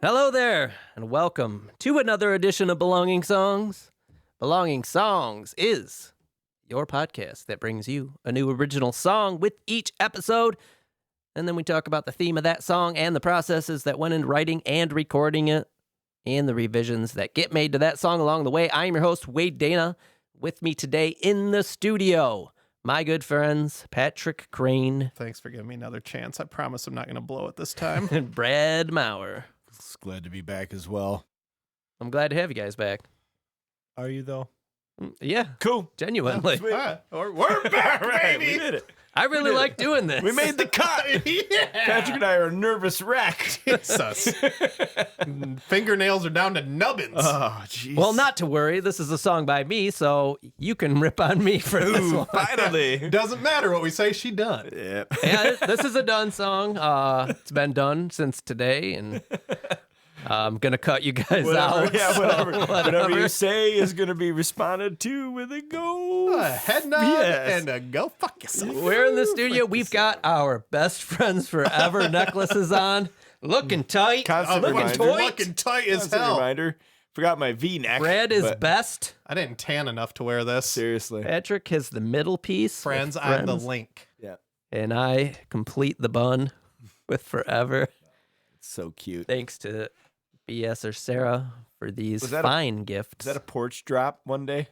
Hello there, and welcome to another edition of Belonging Songs. Belonging Songs is your podcast that brings you a new original song with each episode, and then we talk about the theme of that song and the processes that went into writing and recording it, and the revisions that get made to that song along the way. I'm your host, Wade Dana. With me today in the studio, my good friends, Patrick Crane. Thanks for giving me another chance. I promise I'm not going to blow it this time. And Brad Maurer. Glad to be back as well. I'm glad to have you guys back. Are you, though? Yeah. Cool. Genuinely. We're back, baby! We did it. I really like doing this. We made the cut. Yeah. Patrick and I are a nervous wreck. Jesus. Fingernails are down to nubbins. Oh, jeez. Well, not to worry. This is a song by me, so you can rip on me for this one. Finally. Doesn't matter what we say, she done. Yeah. Yeah, this is a done song. It's been done since today, and I'm going to cut you guys out. Yeah, so whatever you say is going to be responded to with a go. A head nod Yes. and a go fuck yourself. We're in the studio. We've got our best friends forever necklaces on. Looking tight. Constant looking reminder. toy. Looking tight as Constant hell. reminder. Forgot my V-neck. Red is but best. I didn't tan enough to wear this. seriously. Patrick has the middle piece. Friends, with I'm the Friends. link. Yeah. And I complete the bun with forever. So cute. Thanks to BS or Sarah for these Was that fine gifts. Is that a porch drop one day?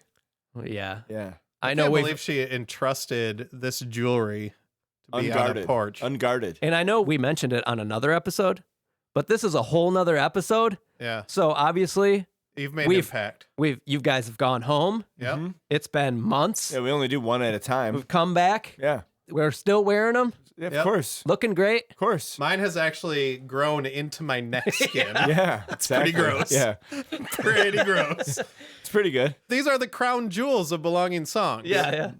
Yeah. Yeah. I I know can't we've believe she entrusted this jewelry to be on a Unguarded. porch. Unguarded. and I know we mentioned it on another episode, but this is a whole nother episode. Yeah. So obviously You've made We've- impact. you guys have gone home. Yep. Mhm. It's been months. Yeah, we only do one at a time. We've come back. Yeah. We're still wearing them. Yeah, of Yep. course. Looking great. Of course. Mine has actually grown into my neck skin. Yeah. It's pretty gross. Yeah. Pretty gross. It's pretty good. These are the crown jewels of belonging songs. Yeah.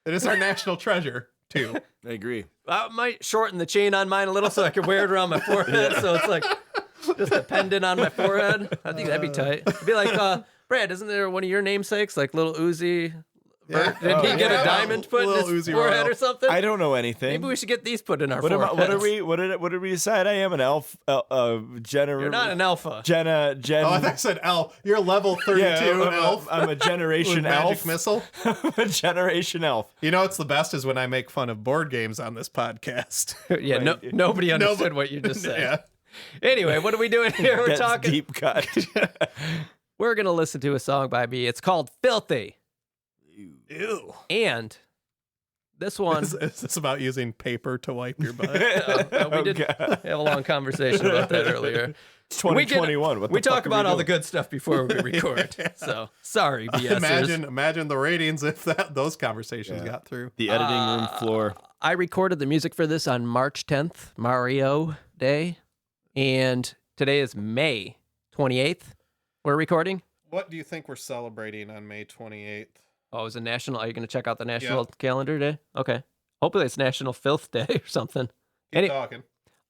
It is our national treasure, too. I agree. I might shorten the chain on mine a little so I can wear it around my forehead. So it's like just a pendant on my forehead. I think that'd be tight. It'd be like, Brad, isn't there one of your namesakes, like Little Uzi? Yeah. Did he get Yeah. a diamond put in Little his Uzi forehead Royal. or something? I don't know anything. Maybe we should get these put in our What am I, foreheads. what did we decide? I am an elf. You're not an alpha. Oh, I thought I said elf. You're level 32 elf. I'm a With generation magic elf. missile. A generation elf. You know what's the best is when I make fun of board games on this podcast. Yeah, nobody understood what you just said. Yeah. Anyway, what are we doing here? We're That's talking. deep cut. We're gonna listen to a song by me. It's called "Filthy," Ew. and this one Is this about using paper to wipe your butt? we did have a long conversation about that earlier. It's 2021. We talk about all the good stuff before we record. So sorry, BSers. Imagine the ratings if those conversations got through. the editing room floor. I recorded the music for this on March 10th, Mario Day, and today is May 28th. We're recording. What do you think we're celebrating on May 28th? Oh, is it national? Are you going to check out the national calendar day? Okay. Hopefully it's National Filth Day or something. Keep talking.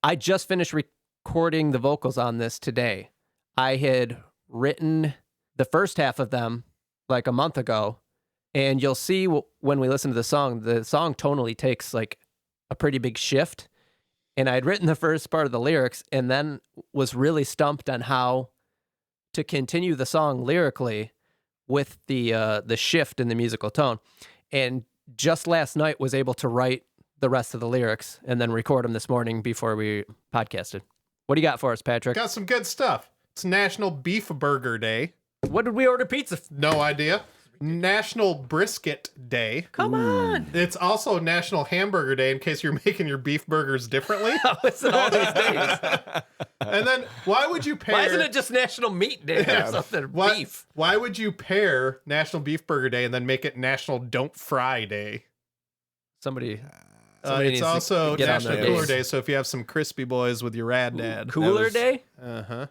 I just finished recording the vocals on this today. I had written the first half of them like a month ago, and you'll see when we listen to the song tonally takes like a pretty big shift. And I had written the first part of the lyrics and then was really stumped on how to continue the song lyrically with the shift in the musical tone. And just last night was able to write the rest of the lyrics and then record them this morning before we podcasted. What do you got for us, Patrick? Got some good stuff. It's National Beef Burger Day. What did we order pizza? No idea. National Brisket Day. Come on. It's also National Hamburger Day in case you're making your beef burgers differently. How is it all these days? And then why would you pair... Why isn't it just National Meat Day or something? Beef. Why would you pair National Beef Burger Day and then make it National Don't Fry Day? Somebody It's needs to also get on National their Cooler games. Day, so if you have some crispy boys with your rad dad. Cooler Day? Uh-huh.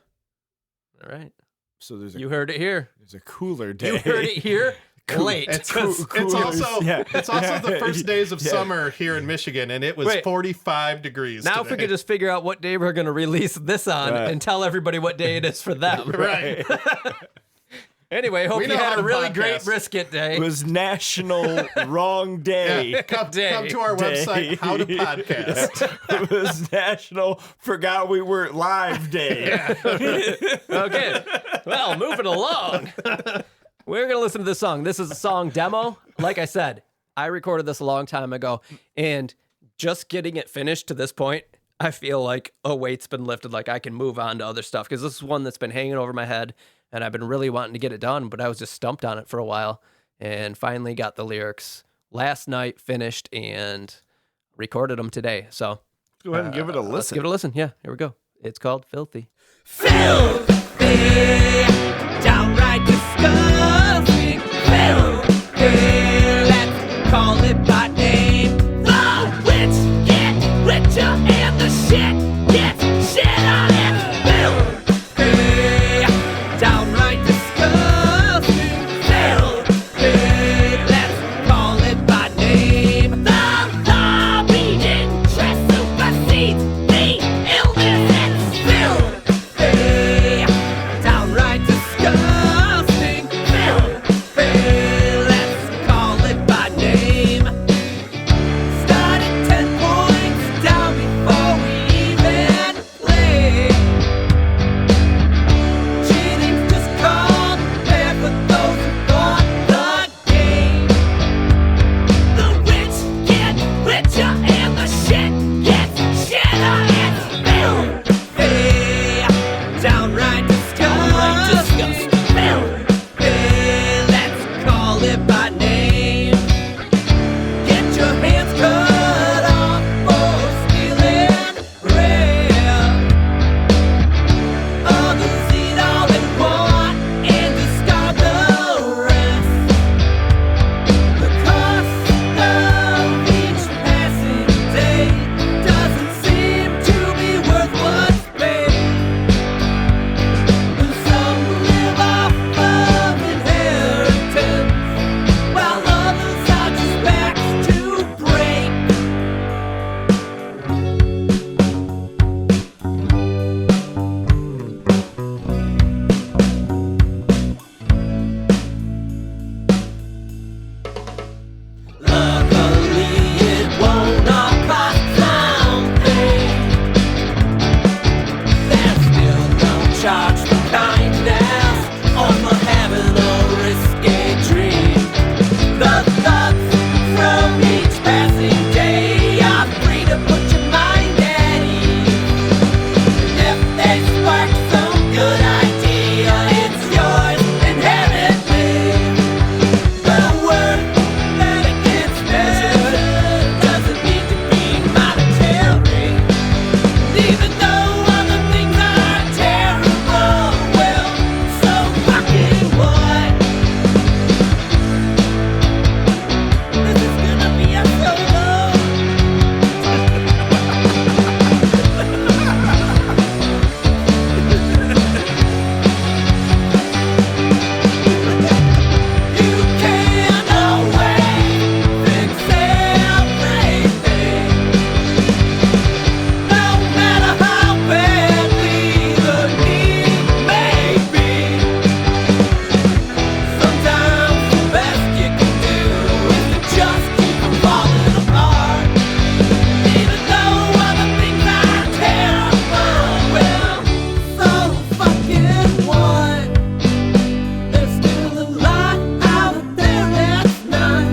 All right. So there's You heard it here. a cooler day. You heard it here. Late. It's Coolers, also yeah. it's also the first days of Yeah. summer here in Michigan, and it was Wait. 45 degrees Now if we today. could just figure out what day we're going to release this on Right. and tell everybody what day it is for them. Right. Anyway, hope We you know how had a to really podcast. great brisket day. It was National Wrong Day. Yeah, come to our Day. website, How to Podcast. It was National Forgot We Weren't Live Day. Okay. Well, moving along. We're going to listen to this song. This is a song demo. Like I said, I recorded this a long time ago, and just getting it finished to this point, I feel like a weight's been lifted. Like I can move on to other stuff because this is one that's been hanging over my head, and I've been really wanting to get it done, but I was just stumped on it for a while, and finally got the lyrics last night, finished, and recorded them today. So Go ahead and give it a let's listen. give it a listen. Yeah, here we go. It's called Filthy. Filthy, downright disgusting. Filthy, let's call it by name. The rich get richer and the shit gets shit on it. Filthy, downright disgusting. Filthy, let's call it by name. The lobbying interest supersedes the illness. It's filthy, downright disgusting. Filthy, let's call it by name. Started 10 points down before we even played. Cheating's just called fair for those who thought the game. The rich get richer and the shit gets shitter. It's filthy, downright disgusting. Filthy, let's call it by name. Get your hands cut off for stealing rare. Others eat all they want and discard the rest. The cost of each passing day doesn't seem to be worth what's paid. And some live off of inheritance, while others are just backs to break. Luckily, it won't all cost something. There's still no charge for kindness or for having a risky dream. The thoughts from each passing day are free to put your mind at ease. If they spark some good idea, it's yours inherently. The worth that it gets measured doesn't need to be monetary. Even though other things are terrible, well, so fucking what? This is gonna be a solo. You can't always fix everything. No matter how badly the need may be. Sometimes the best you can do is to just keep from falling apart. Even though other things are terrible, well, so fucking what? There's still a lot out there that's not.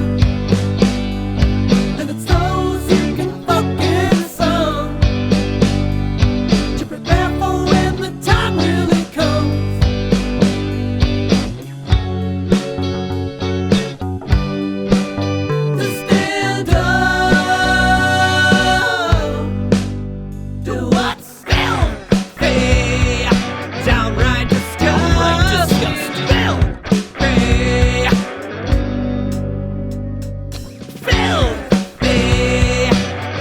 And it's those you can focus on to prepare for when the time really comes. To stand up to what's filthy, downright disgusting. Filthy,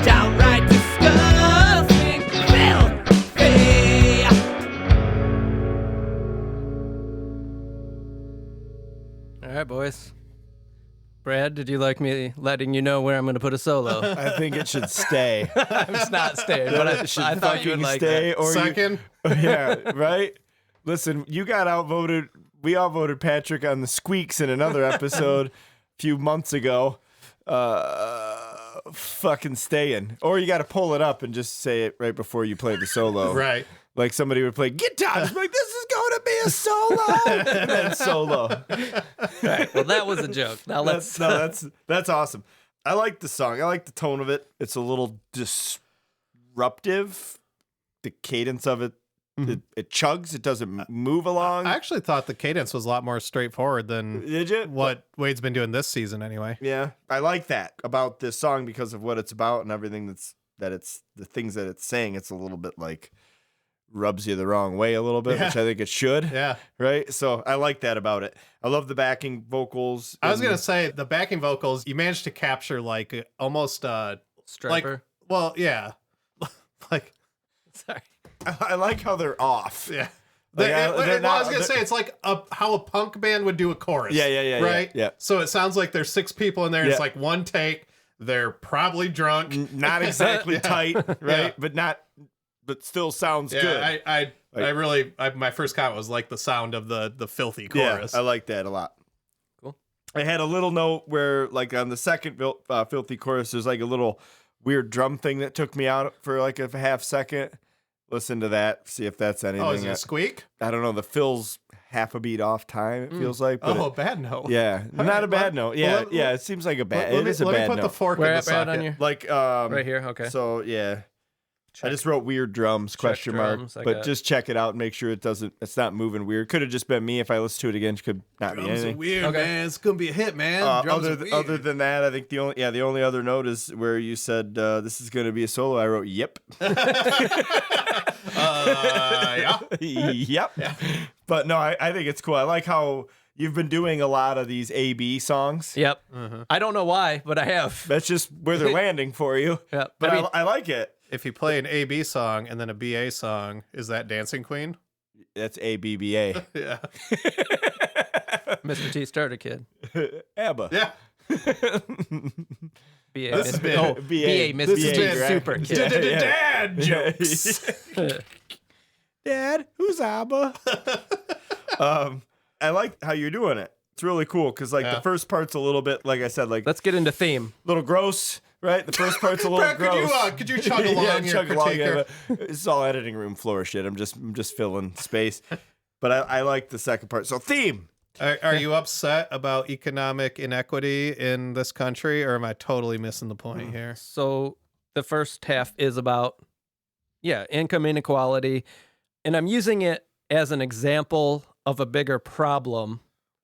downright disgusting. Filthy. All right, boys. Brad, did you like me letting you know where I'm going to put a solo? I think it should stay. It's not staying, but It should I thought you would fucking like stay, that. or Second. yeah, right. Listen, you got outvoted we all voted Patrick on the squeaks in another episode a few months ago. Fucking staying. Or you got to pull it up and just say it right before you play the solo. Right. Like somebody would play guitar. It's like, this is going to be a solo. And then solo. Right. Well, that was a joke. Now let's. That's awesome. I like the song. I like the tone of it. It's a little disruptive. The cadence of it, it chugs. It doesn't move along. I actually thought the cadence was a lot more straightforward than Did you? what Wade's been doing this season anyway. Yeah, I like that about this song because of what it's about and everything it's the things that it's saying. It's a little bit like rubs you the wrong way a little bit, which I think it should. Yeah. Right. So I like that about it. I love the backing vocals. I was going to say the backing vocals, you managed to capture like almost Striper. well, yeah. Like Sorry. I like how they're off. yeah. Like, I was going to say it's like how a punk band would do a chorus. Yeah. Right? Yeah. So it sounds like there's 6 people in there. And Yeah. It's like one take. They're probably drunk. Not exactly tight, right? Yeah. But still sounds Yeah, good. I really my first comment was like the sound of the filthy chorus. Yeah, I like that a lot. Cool. I had a little note where, like, on the second filthy chorus, there's like a little weird drum thing that took me out for like a half second. Listen to that. See if that's anything. Oh, is it a squeak? I don't know. The fill's half a beat off time. It feels like. But Oh, bad note. yeah, not a bad note. Yeah, well, yeah. It seems like a bad. Let It is a me bad put the note. fork Where in the at, Brad, socket. on your Like right here? Okay. So yeah. I just wrote weird drums, question drums, I mark, but got- just check it out and make sure it's not moving weird. Could have just been me if I listened to it again. Could not be Drums are anything. weird, Okay. man. It's gonna be a hit, man. Drums are weird. Other than that, I think the only other note is where you said this is going to be a solo. I wrote yep. Yeah. Yep. But no, I think it's cool. I like how you've been doing a lot of these A/B songs. Yep. I don't know why, but I have. That's just where they're landing for you. Yep. But I mean, I like it. If you play an A-B song and then a B-A song, is that Dancing Queen? That's ABBA. Yeah. Mr. T Starter Kid. ABBA. Yeah. BA. This has been- BA. BA. Mr. This has T been- Super Kid. Dad jokes. Dad, who's ABBA? I like how you're doing it. It's really cool because like the first part's a little bit, like I said, like Let's get into theme. little gross, right? The first part's a little Brad, gross. could you chug along Yeah, your chug along, critique here? but it's all editing room floor shit. I'm just filling space. But I like the second part. So theme. Are you upset about economic inequity in this country, or am I totally missing the point here? So the first half is about, income inequality. And I'm using it as an example of a bigger problem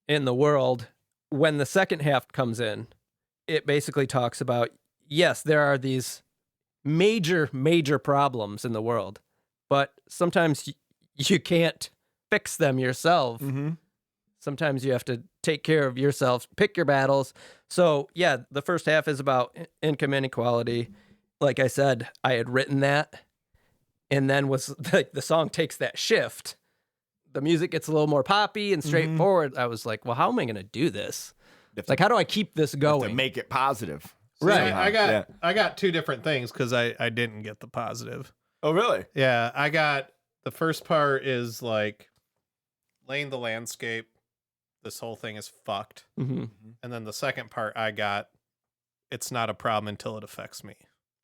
in the world. When the second half comes in, it basically talks about, yes, there are these major, major problems in the world, but sometimes you can't fix them yourself. Mm-hmm. Sometimes you have to take care of yourself, pick your battles. So, yeah, the first half is about income inequality. Like I said, I had written that, and then was like the song takes that shift. The music gets a little more poppy and straightforward. I was like, well, how am I going to do this? Like, how do I keep this To going? make it positive. Right. I got two different things because I didn't get the positive. Oh, really? Yeah, I got the first part is like laying the landscape. This whole thing is fucked. Mhm. And then the second part I got, it's not a problem until it affects me.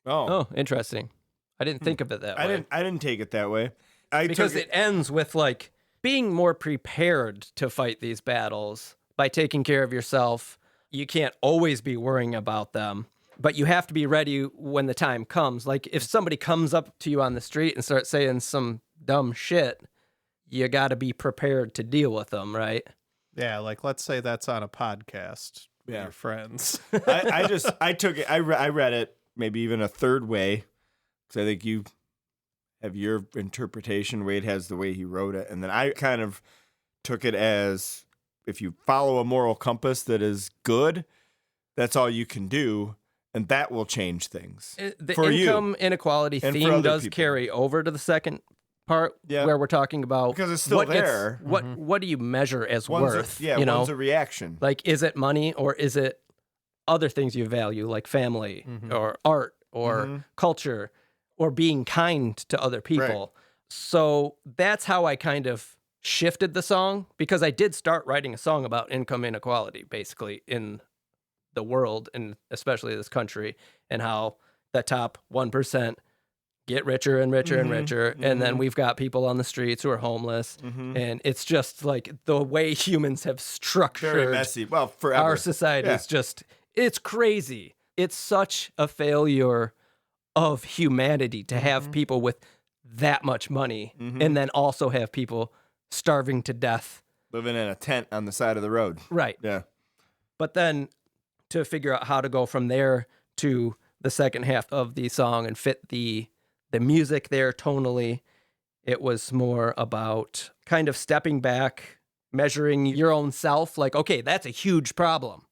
Oh, interesting. I didn't think of it that way. I didn't take it that way. Because it ends with like being more prepared to fight these battles by taking care of yourself. You can't always be worrying about them, but you have to be ready when the time comes. Like if somebody comes up to you on the street and starts saying some dumb shit, you got to be prepared to deal with them, right? Yeah, like let's say that's on a podcast with Yeah. your friends. I took it. I read it maybe even a third way because I think you have your interpretation. Wade has the way he wrote it, and then I kind of took it as if you follow a moral compass that is good, that's all you can do, and that will change things. The For you. income inequality And for theme other does people. carry over to the second part Yeah. where we're talking about Because it's still what gets- there. what do you measure as One's worth? a, yeah, you know, one's a reaction. like is it money or is it other things you value like family or art or culture, or being kind to other people. Right. So that's how I kind of, I wrote it. And then the second part is about income inequality. And then was like the second part is like is it money or is it other things you value like family or art or culture or being kind to other people. So that's how I kind of, I wrote it. And then was like the second part is about income inequality. And then was like the second part is like is it money or is it other things you value like family or art or culture or being kind to other people. So that's how I kind of shifted the song, because I did start writing a song about income inequality, basically, in the world, and especially this country, and how the top 1% get richer and richer and richer. And then we've got people on the streets who are homeless. And it's just like the way humans have structured Very messy. Well, forever. our society is just, it's crazy. It's such a failure of humanity to have people with that much money and then also have people starving to death. Living in a tent on the side of the road. Right. Yeah. But then to figure out how to go from there to the second half of the song and fit the music there tonally, it was more about kind of stepping back, measuring your own self. Like, okay, that's a huge problem.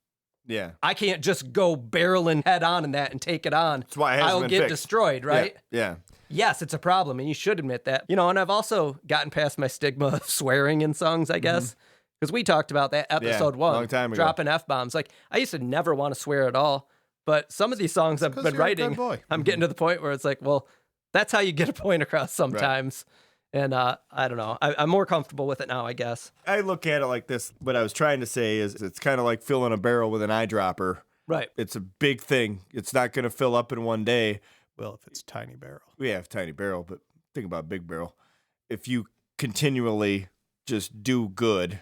Yeah. I can't just go barreling head on in that and take it on. That's why it hasn't I'll been get fixed. destroyed, right? Yeah. Yes, it's a problem, and you should admit that. You know, and I've also gotten past my stigma of swearing in songs, I guess, because we talked about that episode 1, long time ago. dropping F-bombs. Like, I used to never want to swear at all, but some of these songs I've 'cause been you're a good writing, boy. I'm getting to the point where it's like, well, that's how you get a point across sometimes. And I don't know. I'm more comfortable with it now, I guess. I look at it like this. What I was trying to say is it's kind of like filling a barrel with an eyedropper. Right. It's a big thing. It's not going to fill up in one day. Well, if it's tiny barrel. We have tiny barrel, but think about big barrel. If you continually just do good,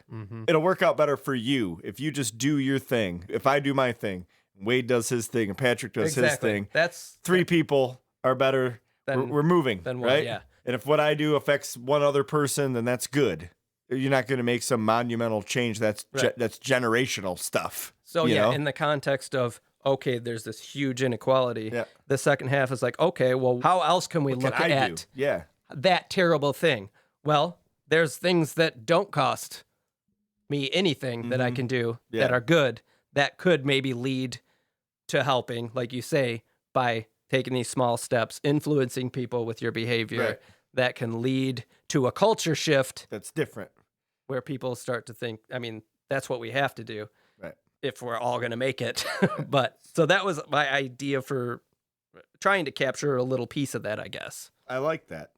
it'll work out better for you. If you just do your thing. If I do my thing, Wade does his thing, and Patrick does his thing. That's 3 people are better. We're moving, than one, right? yeah. And if what I do affects one other person, then that's good. You're not going to make some monumental change. That's that's generational stuff. So you know? in the context of, okay, there's this huge inequality. Yeah. The second half is like, okay, well, how else can we What look can I at do? Yeah. that terrible thing? Well, there's things that don't cost me anything that I can do that are good, that could maybe lead to helping, like you say, by taking these small steps, influencing people with your behavior, Right. that can lead to a culture shift That's different. where people start to think, I mean, that's what we have to do Right. if we're all going to make it. But so that was my idea for trying to capture a little piece of that, I guess. I like that.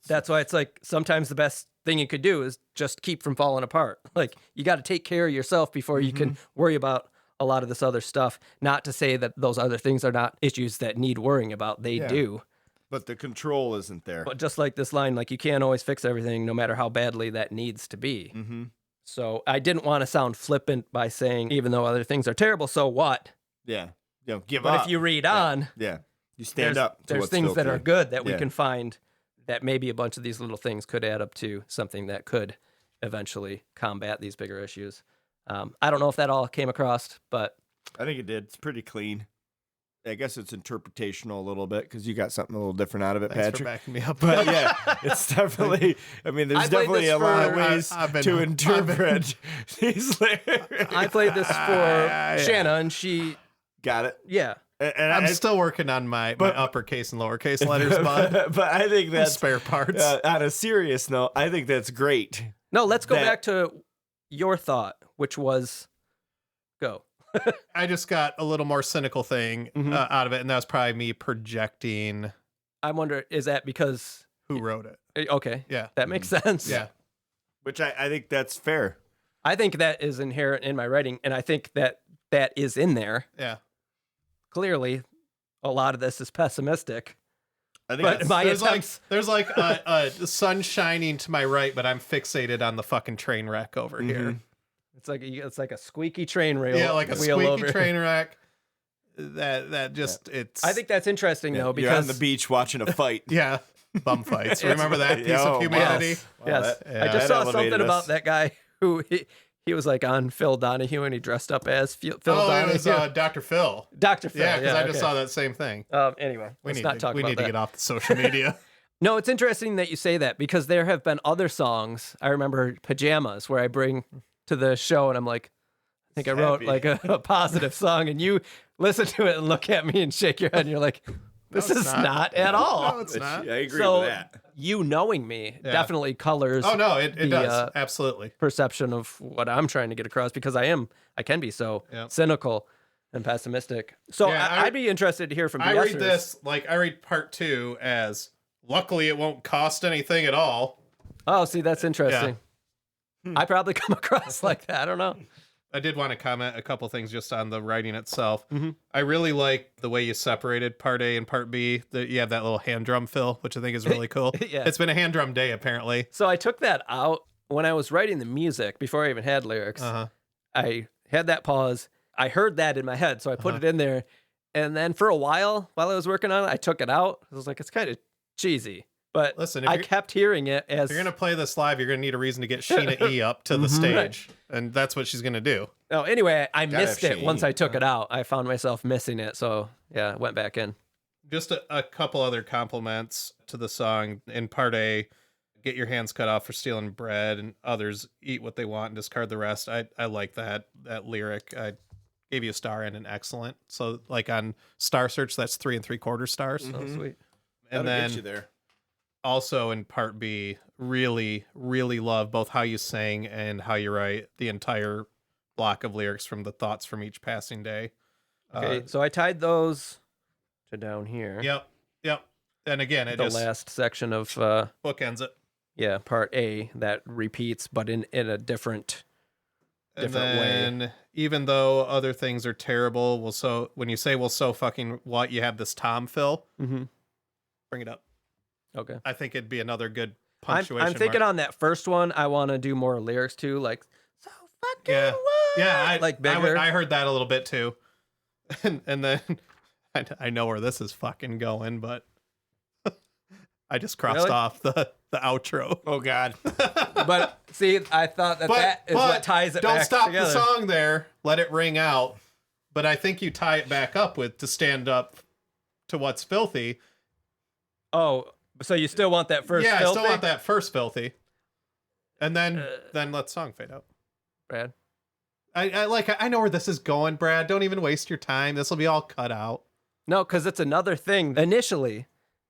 That's why it's like sometimes the best thing you could do is just keep from falling apart. Like, you got to take care of yourself before you can worry about a lot of this other stuff. Not to say that those other things are not issues that need worrying about. They do. But the control isn't there. But just like this line, like, you can't always fix everything no matter how badly that needs to be. So I didn't want to sound flippant by saying, even though other things are terrible, so what? Yeah. You know, give But up. if you read on, Yeah. You stand there's, up to there's what's things that are filthy. good that we Yeah. can find, that maybe a bunch of these little things could add up to something that could eventually combat these bigger issues. I don't know if that all came across, but I think it did. It's pretty clean. I guess it's interpretational a little bit because you got something a little different out of it, Thanks for Patrick. backing me up. But yeah, it's definitely. I mean, there's I played definitely this a lot of for- ways I've been- to interpret these lyrics. I played this for yeah. Shanna, and she, Got it. yeah. And I'm I, still working on my uppercase and lowercase letters, bud. but I think that's Spare parts. on a serious note. I think that's great. No, let's go That- back to your thought, which was, go. I just got a little more cynical thing out of it, and that was probably me projecting I wonder, is that because, who wrote it. okay, Yeah. that makes sense. Yeah. Which I think that's fair. I think that is inherent in my writing, and I think that that is in there. Yeah. Clearly, a lot of this is pessimistic. I think But that's, my There's like attempts, the sun shining to my right, but I'm fixated on the fucking train wreck over here. it's like a squeaky train rail. Yeah, like a wheel squeaky over. train wreck. That just it's. I think that's interesting though, you're on because the beach watching a fight. yeah, bum fights. Remember that piece Oh, of humanity? yes, Wow, I just that saw elevated something us. about that guy who he was like on Phil Donahue and he dressed up as Phil Oh, Donahue. it was Dr. Phil. Dr. Phil. Yeah, because I just okay. saw that same thing. Anyway, We let's need not to, talk we about need that. to get off the social media. No, it's interesting that you say that because there have been other songs. I remember Pajamas, where I bring to the show and I'm like, I think I wrote Happy. like a positive song, and you listen to it and look at me and shake your head, and you're like, this it's is not. not at all. No, it's not. I agree So with that. you knowing me Yeah. definitely colors Oh no, it the, does absolutely. perception of what I'm trying to get across because I can be so Yeah. cynical and pessimistic. So Yeah, I'd be interested to hear from I BSers. read this I read part 2 as luckily it won't cost anything at all. Oh, see, that's interesting. I probably come across like that. I don't know. I did want to comment a couple things just on the writing itself. Mm-hmm. I really like the way you separated part A and part B. That you have that little hand drum fill, which I think is really cool. Yeah. It's been a hand drum day, apparently. So I took that out when I was writing the music before I even had lyrics. I had that pause. I heard that in my head, so I put it in there. And then for a while I was working on it, I took it out. I was like, it's kind of cheesy. But Listen, if I you're- kept hearing it as... If you're going to play this live, you're going to need a reason to get Sheena E up to the stage. And that's what she's going to do. Oh, anyway, I Gotta missed have it once Shane. I took it out. I found myself missing it. So yeah, it went back in. Just a couple other compliments to the song. In part A, get your hands cut off for stealing bread, and others eat what they want and discard the rest. I like that lyric. I gave you a star and an excellent. So like on Star Search, that's 3 3/4 stars. Oh, sweet. And That'll then get you there. also in part B, really, really love both how you sing and how you write the entire block of lyrics from the thoughts from each passing day. Okay, so I tied those to down here. Yep. And again, it The just last section of bookends it. part A that repeats, but in a different And way. then, even though other things are terrible, when you say "well, so fucking what," you have this tom fill. Mm-hmm. Bring it up. Okay. I think it'd be another good I'm punctuation. thinking mark. on that first one, I want to do more lyrics too, like so fucking Yeah. what? Yeah, like bigger. I heard that a little bit too, and then I know where this is fucking going, but I just crossed Really? off the outro. Oh God. But see, I thought that is what ties it don't back stop together. the song there. Let it ring out. But I think you tie it back up with to stand up to what's filthy. Oh, so you still want that first? Yeah, filthy? I still want that first filthy. And then let the song fade out. Brad. I know where this is going, Brad. Don't even waste your time. This will be all cut out. No, because it's another thing. Initially,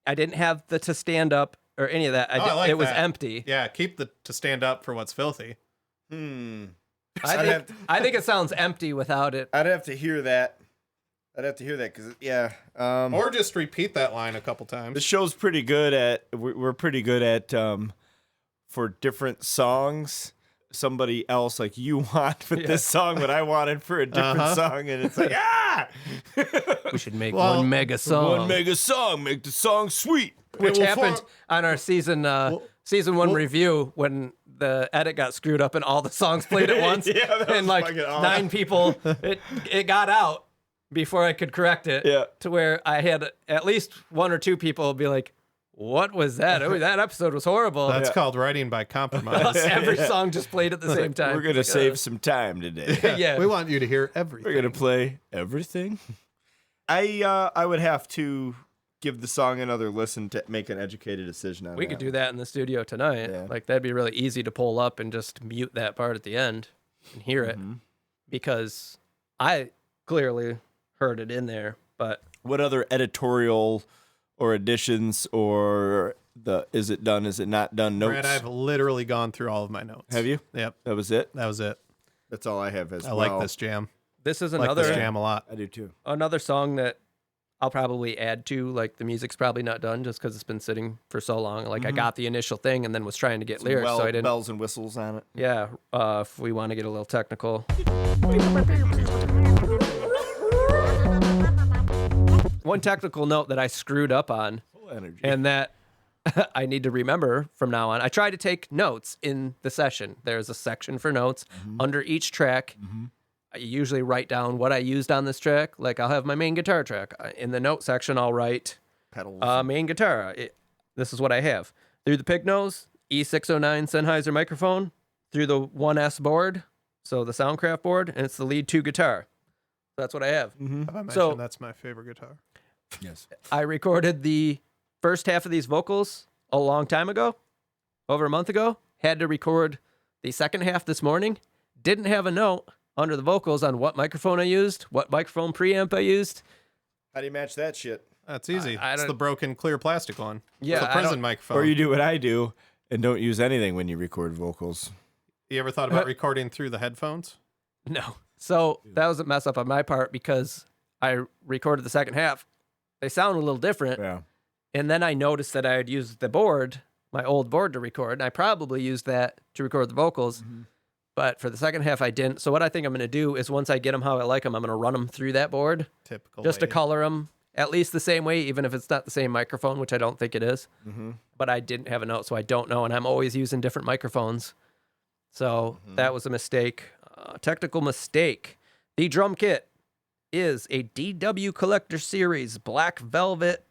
I didn't have the to stand up or any of that. I like it was that. empty. Yeah, keep the to stand up for what's filthy. I think it sounds empty without it. I'd have to hear that. Because Or just repeat that line a couple times. the show's pretty good at. We're pretty good at for different songs. Somebody else like you want with this song, what I wanted for a different song, and it's like We should make Well, one mega song. one mega song, make the song sweet. Which Well, happened on our season one review when the edit got screwed up and all the songs played at once. Yeah, that was and like fucking awesome. 9 people, it got out before I could correct it. Yeah. To where I had at least 1 or 2 people be like, "What was that? Oh, that episode was horrible." That's called writing by compromise. Every song just played at the same time. We're gonna save some time today. Yeah. We want you to hear everything. We're gonna play everything. I would have to give the song another listen to make an educated decision on We that. could do that in the studio tonight. Yeah. Like that'd be really easy to pull up and just mute that part at the end and hear it because I clearly heard it in there. But What other editorial or additions or the is it done, is it not done notes? Brad, I've literally gone through all of my notes. Have you? Yep. That was it? That was it. That's all I have as I well. like this jam. this is I like this another jam a lot. I do too. another song that I'll probably add to. Like the music's probably not done just because it's been sitting for so long. Like I got the initial thing and then was trying to get lyrics, so I didn't. Bells and whistles on it. Yeah, if we want to get a little technical. One technical note that I screwed up on, Full energy. and that I need to remember from now on. I try to take notes in the session. There's a section for notes under each track. I usually write down what I used on this track. Like I'll have my main guitar track. In the note section, I'll write Pedals. main guitar. This is what I have. Through the pig nose, E609 Sennheiser microphone, through the 1S board, so the Soundcraft board, and it's the lead 2 guitar. That's what I have. Have I mentioned So- that's my favorite guitar? yes. I recorded the first half of these vocals a long time ago, over a month ago. Had to record the second half this morning. Didn't have a note under the vocals on what microphone I used, what microphone preamp I used. How do you match that shit? That's easy. I It's don't- the broken clear plastic one. Yeah, It's a I prison don't- microphone. Or you do what I do and don't use anything when you record vocals. You ever thought about recording through the headphones? No. So that was a mess up on my part because I recorded the second half. They sound a little different. Yeah. And then I noticed that I had used the board my old board to record. And I probably used that to record the vocals. But for the second half, I didn't. So what I think I'm going to do is once I get them how I like them, I'm going to run them through that board. Typical Just to way. color them at least the same way, even if it's not the same microphone, which I don't think it is. But I didn't have a note, so I don't know. And I'm always using different microphones. So that was a mistake. Technical mistake. The drum kit is a DW Collector Series Black Velvet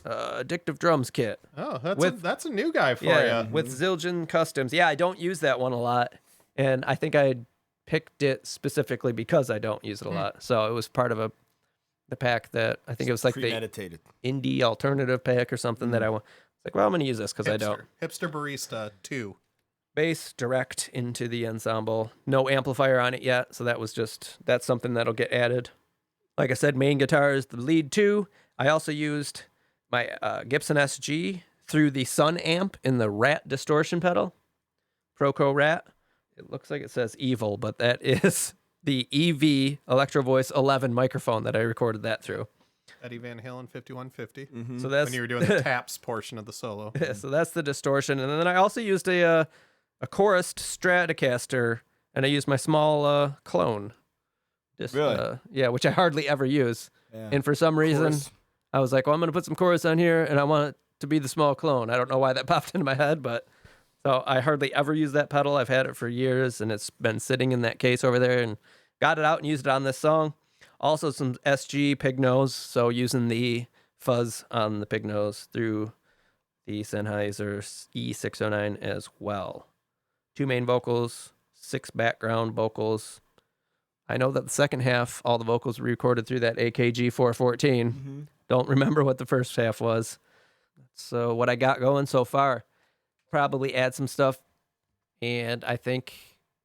Addictive Drums kit. Oh, With- that's a new guy for Yeah, you. with Zildjian Customs. Yeah, I don't use that one a lot. And I think I picked it specifically because I don't use it a lot. So it was part of the pack that I think it was like the Premeditated. indie alternative pack or something that I want. It's like, well, I'm going to use this because I don't. Hipster Barista 2. Bass direct into the ensemble. No amplifier on it yet. So that's something that'll get added. Like I said, main guitar is the lead 2. I also used my Gibson SG through the Sun amp in the Rat distortion pedal. Proco Rat. It looks like it says Evil, but that is the EV Electro Voice 11 microphone that I recorded that through. Eddie Van Halen 5150. So that's When you were doing the taps portion of the solo. yeah, so that's the distortion. And then I also used a chorused Stratocaster, and I used my small clone. Really? Yeah, which I hardly ever use. Yeah. And for some reason, Chorus. I was like, well, I'm going to put some chorus on here, and I want it to be the small clone. I don't know why that popped into my head, but so I hardly ever use that pedal. I've had it for years, and it's been sitting in that case over there, and got it out and used it on this song. Also some SG pig nose, so using the fuzz on the pig nose through the Sennheiser E609 as well. 2 main vocals, 6 background vocals. I know that the second half, all the vocals were recorded through that AKG 414. Don't remember what the first half was. So what I got going so far, probably add some stuff. And I think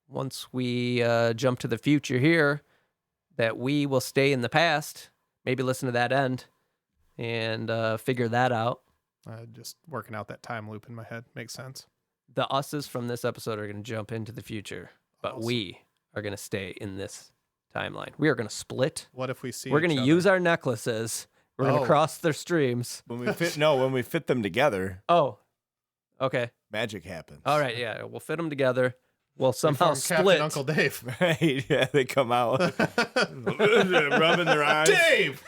once we jump to the future here, that we will stay in the past, maybe listen to that end and figure that out. Just working out that time loop in my head. Makes sense. The us's from this episode are going to jump into the future, but Awesome. we are going to stay in this timeline. We are going to split. What if we see We're going each to other? use our necklaces. We're going Oh. to cross their streams. When we fit them together, Oh, okay. magic happens. All right, yeah. We'll fit them together. We'll We somehow form Captain split. Uncle Dave. Right? Yeah, they come out rubbing their eyes. Dave!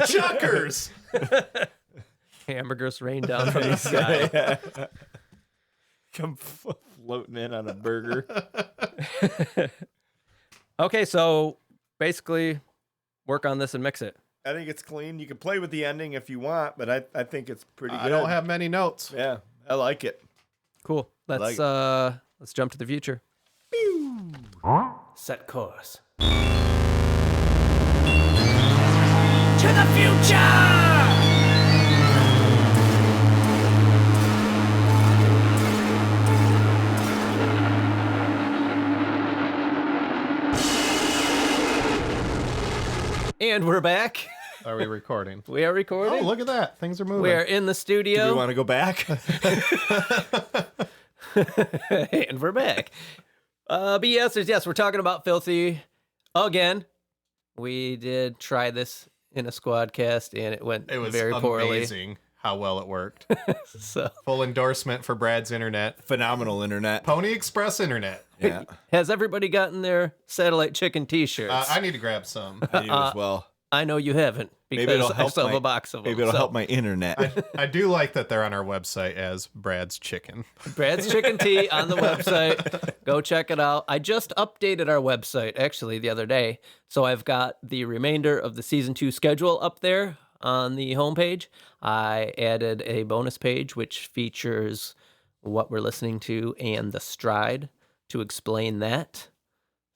Chuckers! Hamburgers rain down from the sky. Yeah. Come floating in on a burger. Okay, so basically work on this and mix it. I think it's clean. You can play with the ending if you want, but I think it's pretty good. I don't have many notes. Yeah, I like it. Cool. Like Let's jump to the future. Set course. To the future! And we're back. Are we recording? We are Oh, recording. look at that. Things are moving. We are in the Do studio. we want to go back? And we're back. But yes, we're talking about Filthy again. We did try this in a squad cast, and it went It was very poorly. amazing how well it worked. So, Full endorsement for Brad's internet. Phenomenal internet. Pony Express internet. Yeah, has everybody gotten their satellite chicken T-shirts? I need to grab some. I do as well. I know you haven't because Maybe it'll I help still have my- a box of them. Maybe it'll So, help my internet. I do like that they're on our website as Brad's Chicken. Brad's Chicken Tea on the website. Go check it out. I just updated our website actually the other day. So I've got the remainder of the season 2 schedule up there on the homepage. I added a bonus page which features what we're listening to and the stride to explain that.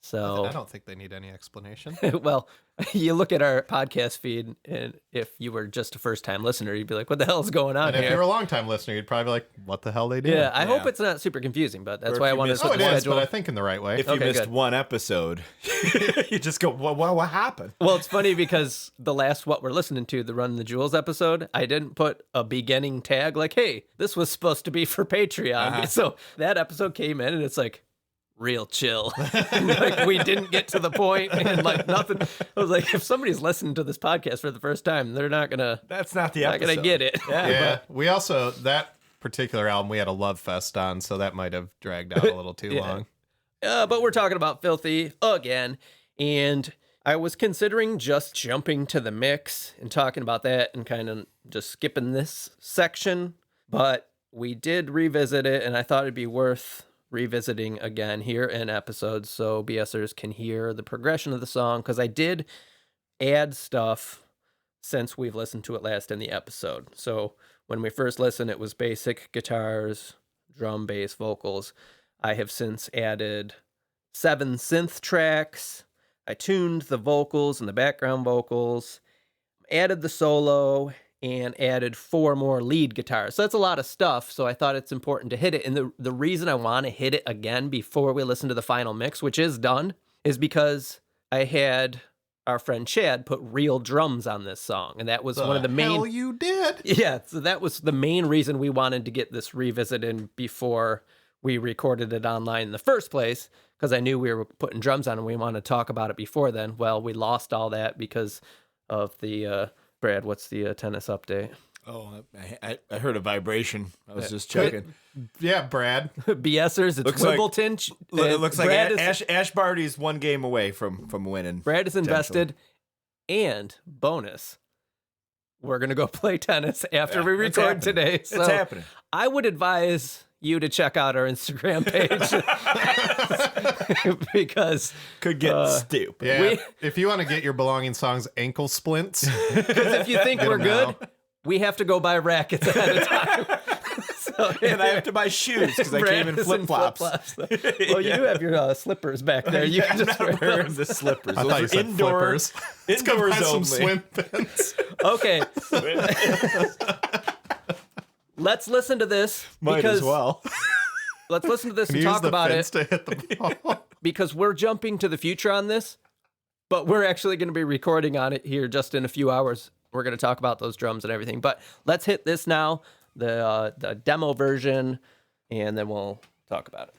So I don't think they need any explanation. well, you look at our podcast feed, and if you were just a first-time listener, you'd be like, what the hell is going on And if here? you're a long-time listener, you'd probably be like, what the hell they do? Yeah, I hope Yeah. it's not super confusing, but that's Or if why I you wanted missed- to Oh, put it the is, schedule. but I think in the right way. If you Okay, missed good. one episode, you just go, well, what happened? Well, it's funny because the last What We're Listening to, the Run the Jewels episode, I didn't put a beginning tag like, hey, this was supposed to be for Patreon. So that episode came in and it's like, real chill. Like we didn't get to the point and like nothing. I was like, if somebody's listening to this podcast for the first time, they're not gonna That's not the not episode. gonna get it. Yeah, we also, that particular album we had a love fest on, so that might have dragged out a little too long. But we're talking about Filthy again, and I was considering just jumping to the mix and talking about that and kind of just skipping this section, but we did revisit it, and I thought it'd be worth revisiting again here in episodes so BSers can hear the progression of the song, because I did add stuff since we've listened to it last in the episode. So when we first listened, it was basic guitars, drum, bass, vocals. I have since added 7 synth tracks. I tuned the vocals and the background vocals, added the solo, and added 4 more lead guitars. So that's a lot of stuff, so I thought it's important to hit it. And the reason I want to hit it again before we listen to the final mix, which is done, is because I had our friend Chad put real drums on this song. And that was one of the main... Hell you did! Yeah, so that was the main reason we wanted to get this revisited before we recorded it online in the first place, because I knew we were putting drums on and we wanted to talk about it before then. Well, we lost all that because of the... Brad, what's the tennis update? Oh, I heard a vibration. I was just checking. Yeah, Brad. BSers, it's Wimbledon. It looks like Brad Ash Barty's 1 game away from winning. Brad is invested, and bonus, we're going to go play tennis after we record today. So it's happening. I would advise you to check out our Instagram page because could get stupid. Yeah, if you want to get your belonging songs ankle splints, because if you think we're good, we have to go buy rackets ahead of time. And I have to buy shoes because I came in flip-flops. Well, you do have your slippers back there. You can just wear wearing the slippers. I thought you said flippers. Indoors only. Some swim pins. Okay. Let's listen to this. Might as well. Let's listen to this and Use talk the about fence it. to hit the ball. Because we're jumping to the future on this, but we're actually going to be recording on it here just in a few hours. We're going to talk about those drums and everything. But let's hit this now, the demo version, and then we'll talk about it.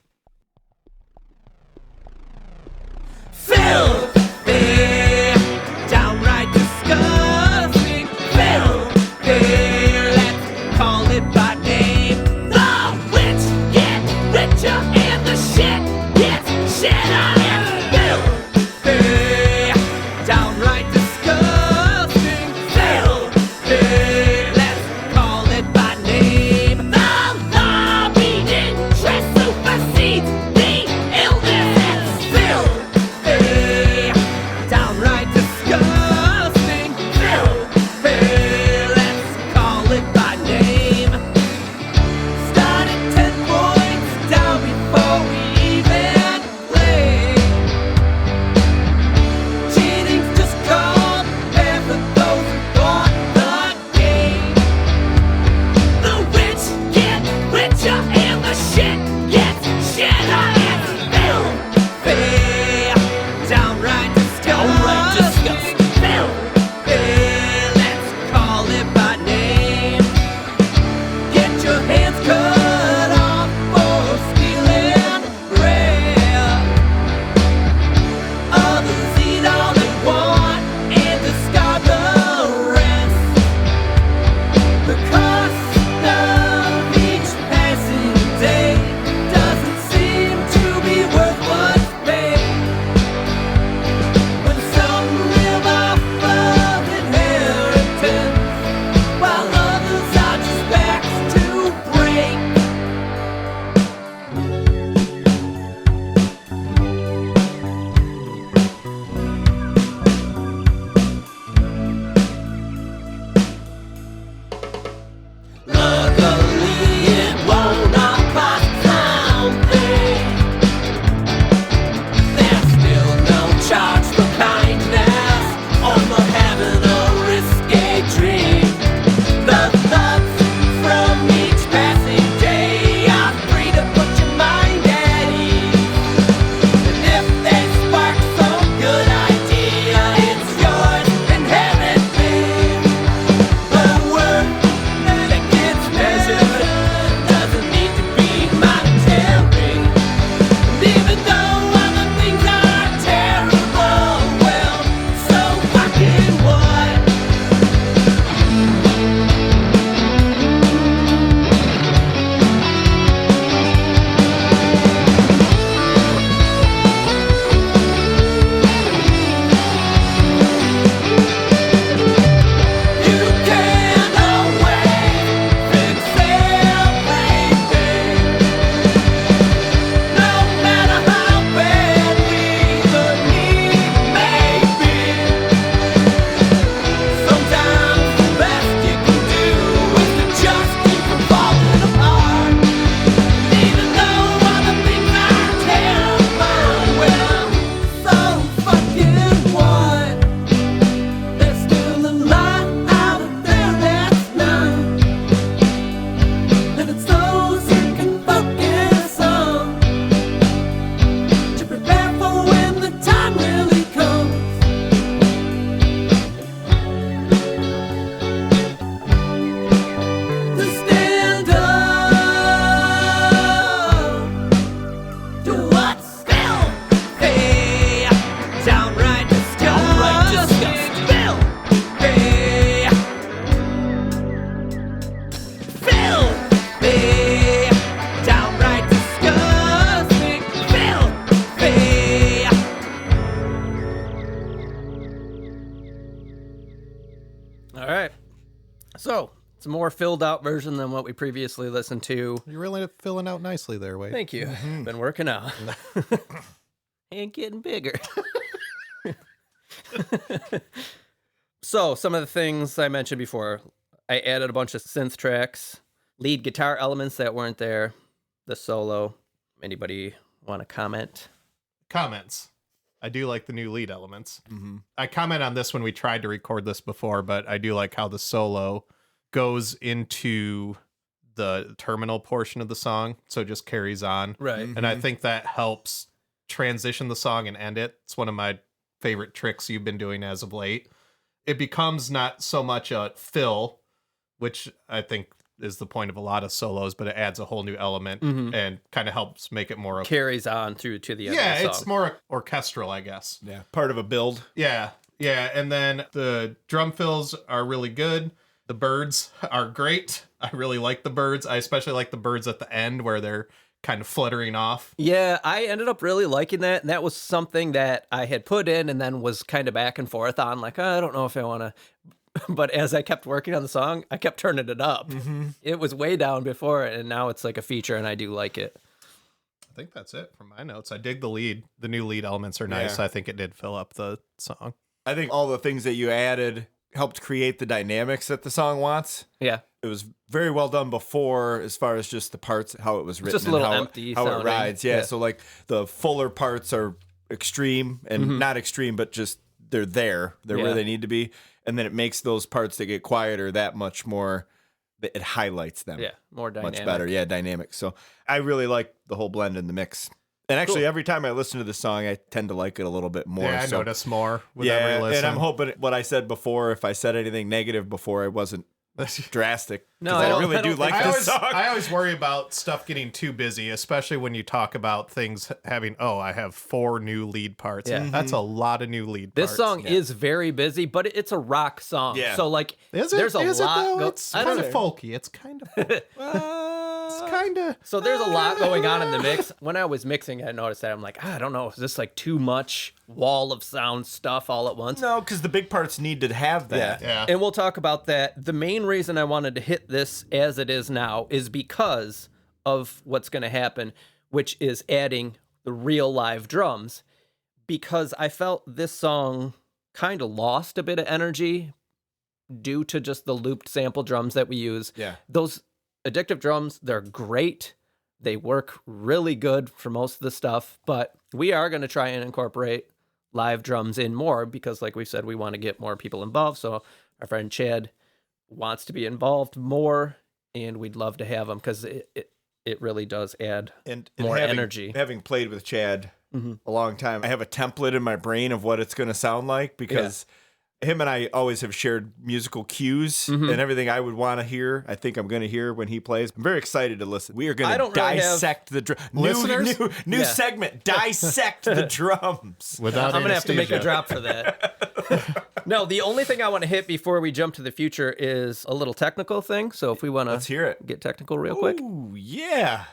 Filthy, downright disgusting. Filthy, let's call it by name. The rich get richer and the shit gets shitter. Filthy, downright disgusting. Filthy, let's call it by name. The lobbying interest supersedes the illness. Filthy. So it's a more filled out version than what we previously listened to. You're really filling out nicely there, Wade. Thank you. Been working out. And getting bigger. So some of the things I mentioned before, I added a bunch of synth tracks, lead guitar elements that weren't there, the solo. Anybody want to comment? Comments. I do like the new lead elements. I comment on this when we tried to record this before, but I do like how the solo goes into the terminal portion of the song, so it just carries on. Right. And I think that helps transition the song and end it. It's one of my favorite tricks you've been doing as of late. It becomes not so much a fill, which I think is the point of a lot of solos, but it adds a whole new element and kind of helps make it more Carries on through to the end of the song. it's more orchestral, I guess. Yeah, part of a build. Yeah, and then the drum fills are really good. The birds are great. I really like the birds. I especially like the birds at the end where they're kind of fluttering off. Yeah, I ended up really liking that. And that was something that I had put in and then was kind of back and forth on, like, I don't know if I want to. But as I kept working on the song, I kept turning it up. It was way down before, and now it's like a feature, and I do like it. I think that's it from my notes. I dig the lead. The new lead elements are nice. Yeah. I think it did fill up the song. I think all the things that you added helped create the dynamics that the song wants. Yeah. It was very well done before, as far as just the parts, how it was written, just a little and empty how it sounding. rides. Yeah, so like the fuller parts are extreme and not extreme, but just they're there. They're where they need to be. And then it makes those parts that get quieter that much more, it highlights them. Yeah, more dynamic. Much better. Yeah, dynamic. So I really like the whole blend in the mix. And actually, every time I listen to the song, I tend to like it a little bit more. Yeah, I so, notice more with every listen. and I'm hoping what I said before, if I said anything negative before, it wasn't drastic. No, 'cause I really do like this song. I always worry about stuff getting too busy, especially when you talk about things having, I have 4 new lead parts. Yeah. That's a lot of new lead This parts. song is very busy, but it's a rock song. Yeah. So, like, Is it? there's a Is lot. it, though? It's I kind don't of know. folky. It's kind of folky. It's kind of... So there's a lot going on in the mix. When I was mixing, I noticed that. I'm like, I don't know. Is this like too much wall of sound stuff all at once? No, because the big parts need to have that. Yeah. And we'll talk about that. The main reason I wanted to hit this as it is now is because of what's going to happen, which is adding the real live drums. Because I felt this song kind of lost a bit of energy due to just the looped sample drums that we use. Yeah. Those addictive drums, they're great. They work really good for most of the stuff, but we are going to try and incorporate live drums in more because, like we said, we want to get more people involved. So our friend Chad wants to be involved more, and we'd love to have him because it really does add And more having, energy. Having played with Chad a long time, I have a template in my brain of what it's going to sound like because him and I always have shared musical cues and everything I would want to hear. I think I'm going to hear when he plays. I'm very excited to listen. We are going to dissect the drum. New segment, dissect the drums. Without I'm going to have to make a anesthesia. drop for that. No, the only thing I want to hit before we jump to the future is a little technical thing. So if we want Let's to hear it. get technical real quick. Ooh, yeah.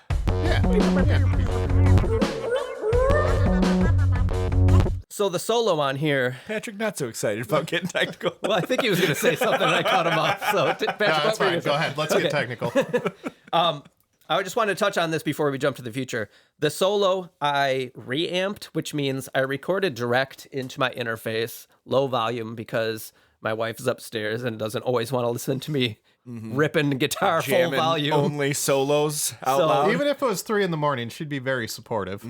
So the solo on here, Patrick, not so excited about getting technical. well, I think he was going to say something and I cut him off. So Patrick, No, that's what were you fine. Go ahead. Let's get technical. I just wanted to touch on this before we jump to the future. The solo I reamped, which means I recorded direct into my interface, low volume, because my wife is upstairs and doesn't always want to listen to me ripping guitar full Jamming volume. only solos out So- loud. Even if it was 3 a.m, she'd be very supportive.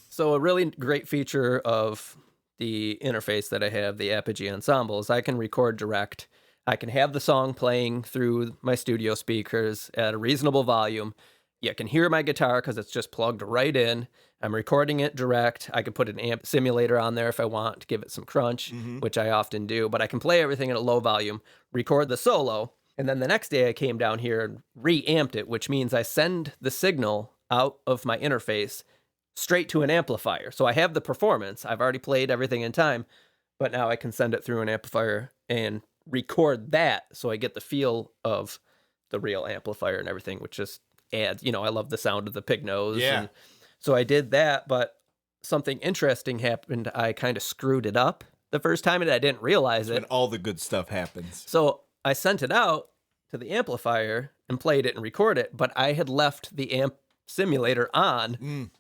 So a really great feature of the interface that I have, the Apogee Ensemble, is I can record direct. I can have the song playing through my studio speakers at a reasonable volume. You can hear my guitar because it's just plugged right in. I'm recording it direct. I could put an amp simulator on there if I want to give it some crunch, which I often do. But I can play everything at a low volume, record the solo, and then the next day I came down here and reamped it, which means I send the signal out of my interface straight to an amplifier. So I have the performance. I've already played everything in time, but now I can send it through an amplifier and record that so I get the feel of the real amplifier and everything, which just adds, I love the sound of the pig nose. Yeah. And so I did that, but something interesting happened. I kind of screwed it up the first time and I didn't realize it. when all the good stuff happens. So I sent it out to the amplifier and played it and recorded it, but I had left the amp simulator on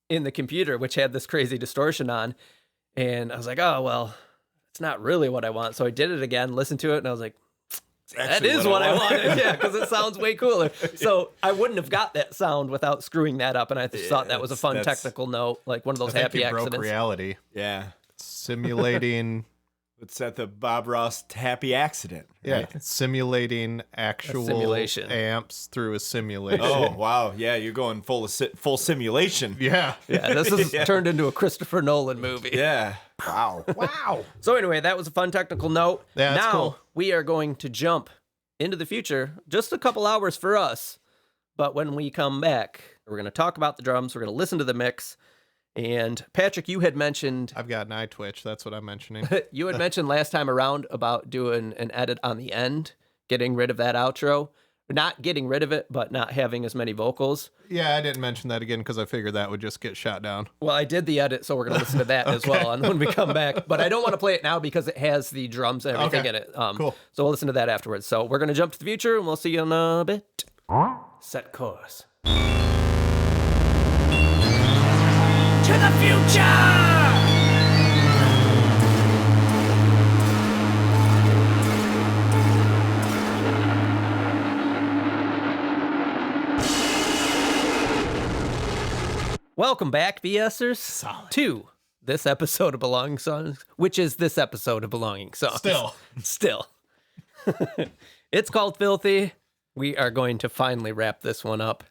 in the computer, which had this crazy distortion on. And I was like, oh, well, it's not really what I want. So I did it again, listened to it, and I was like, that is what I wanted. Yeah, because it sounds way cooler. So I wouldn't have got that sound without screwing that up. And I just thought that was a fun technical note, like one of those I think happy you accidents. broke reality. Yeah. Simulating. It's at the Bob Ross happy accident. Yeah, Right? simulating actual simulation. amps through a simulation. Oh, wow. Yeah, you're going full simulation. Yeah. Yeah, this is turned into a Christopher Nolan movie. Yeah. Wow. Wow. So anyway, that was a fun technical note. Yeah, that's now cool. we are going to jump into the future, just a couple hours for us. But when we come back, we're going to talk about the drums. We're going to listen to the mix. And Patrick, you had mentioned I've got an eye twitch. That's what I'm mentioning. you had mentioned last time around about doing an edit on the end, getting rid of that outro. Not getting rid of it, but not having as many vocals. Yeah, I didn't mention that again because I figured that would just get shot down. Well, I did the edit, so we're going to listen to that as well and when we come back. But I don't want to play it now because it has the drums and everything Okay. in it. Cool. So we'll listen to that afterwards. So we're going to jump to the future, and we'll see you in a bit. Set course. To the future! Welcome back, BSers, to this episode of Belonging Songs, which is this episode of Belonging Songs. Still. It's called Filthy. We are going to finally wrap this one up.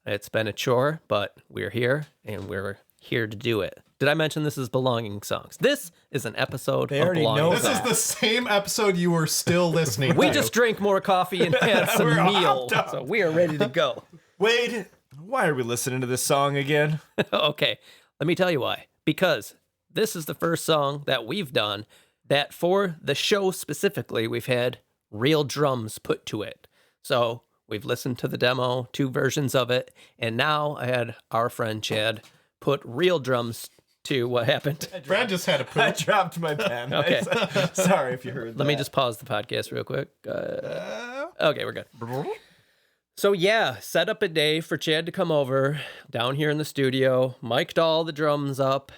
It's been a chore, but we're here, and we're here to do it. Did I mention this is Belonging Songs? This is an episode of already Belonging know This Songs. is the same episode you were still listening We to. just drank more coffee and had some We're meal, hopped up. so we are ready to go. Wade, why are we listening to this song again? Okay, let me tell you why. Because this is the first song that we've done that for the show specifically, we've had real drums put to it. So we've listened to the demo, 2 versions of it, and now I had our friend Chad put real drums to what happened. Brad just had a I poop. dropped my pen. Okay. Sorry if you heard that. Let me just pause the podcast real quick. Okay, we're good. So yeah, set up a day for Chad to come over down here in the studio, mic'd all the drums up,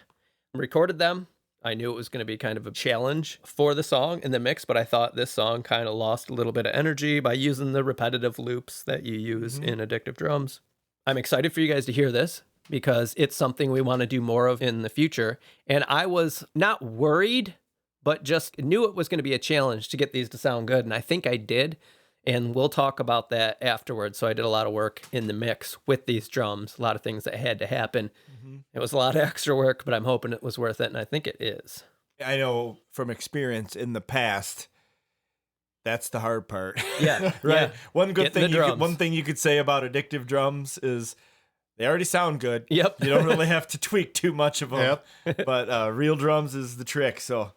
recorded them. I knew it was going to be kind of a challenge for the song in the mix, but I thought this song kind of lost a little bit of energy by using the repetitive loops that you use in Addictive Drums. I'm excited for you guys to hear this because it's something we want to do more of in the future. And I was not worried, but just knew it was going to be a challenge to get these to sound good. And I think I did. And we'll talk about that afterwards. So I did a lot of work in the mix with these drums, a lot of things that had to happen. It was a lot of extra work, but I'm hoping it was worth it. And I think it is. I know from experience in the past, that's the hard part. Yeah. Right. Yeah. One good Getting the thing drums. one thing you could say about Addictive Drums is they already sound good. Yep. You don't really have to tweak too much of them. Yep. But real drums is the trick. So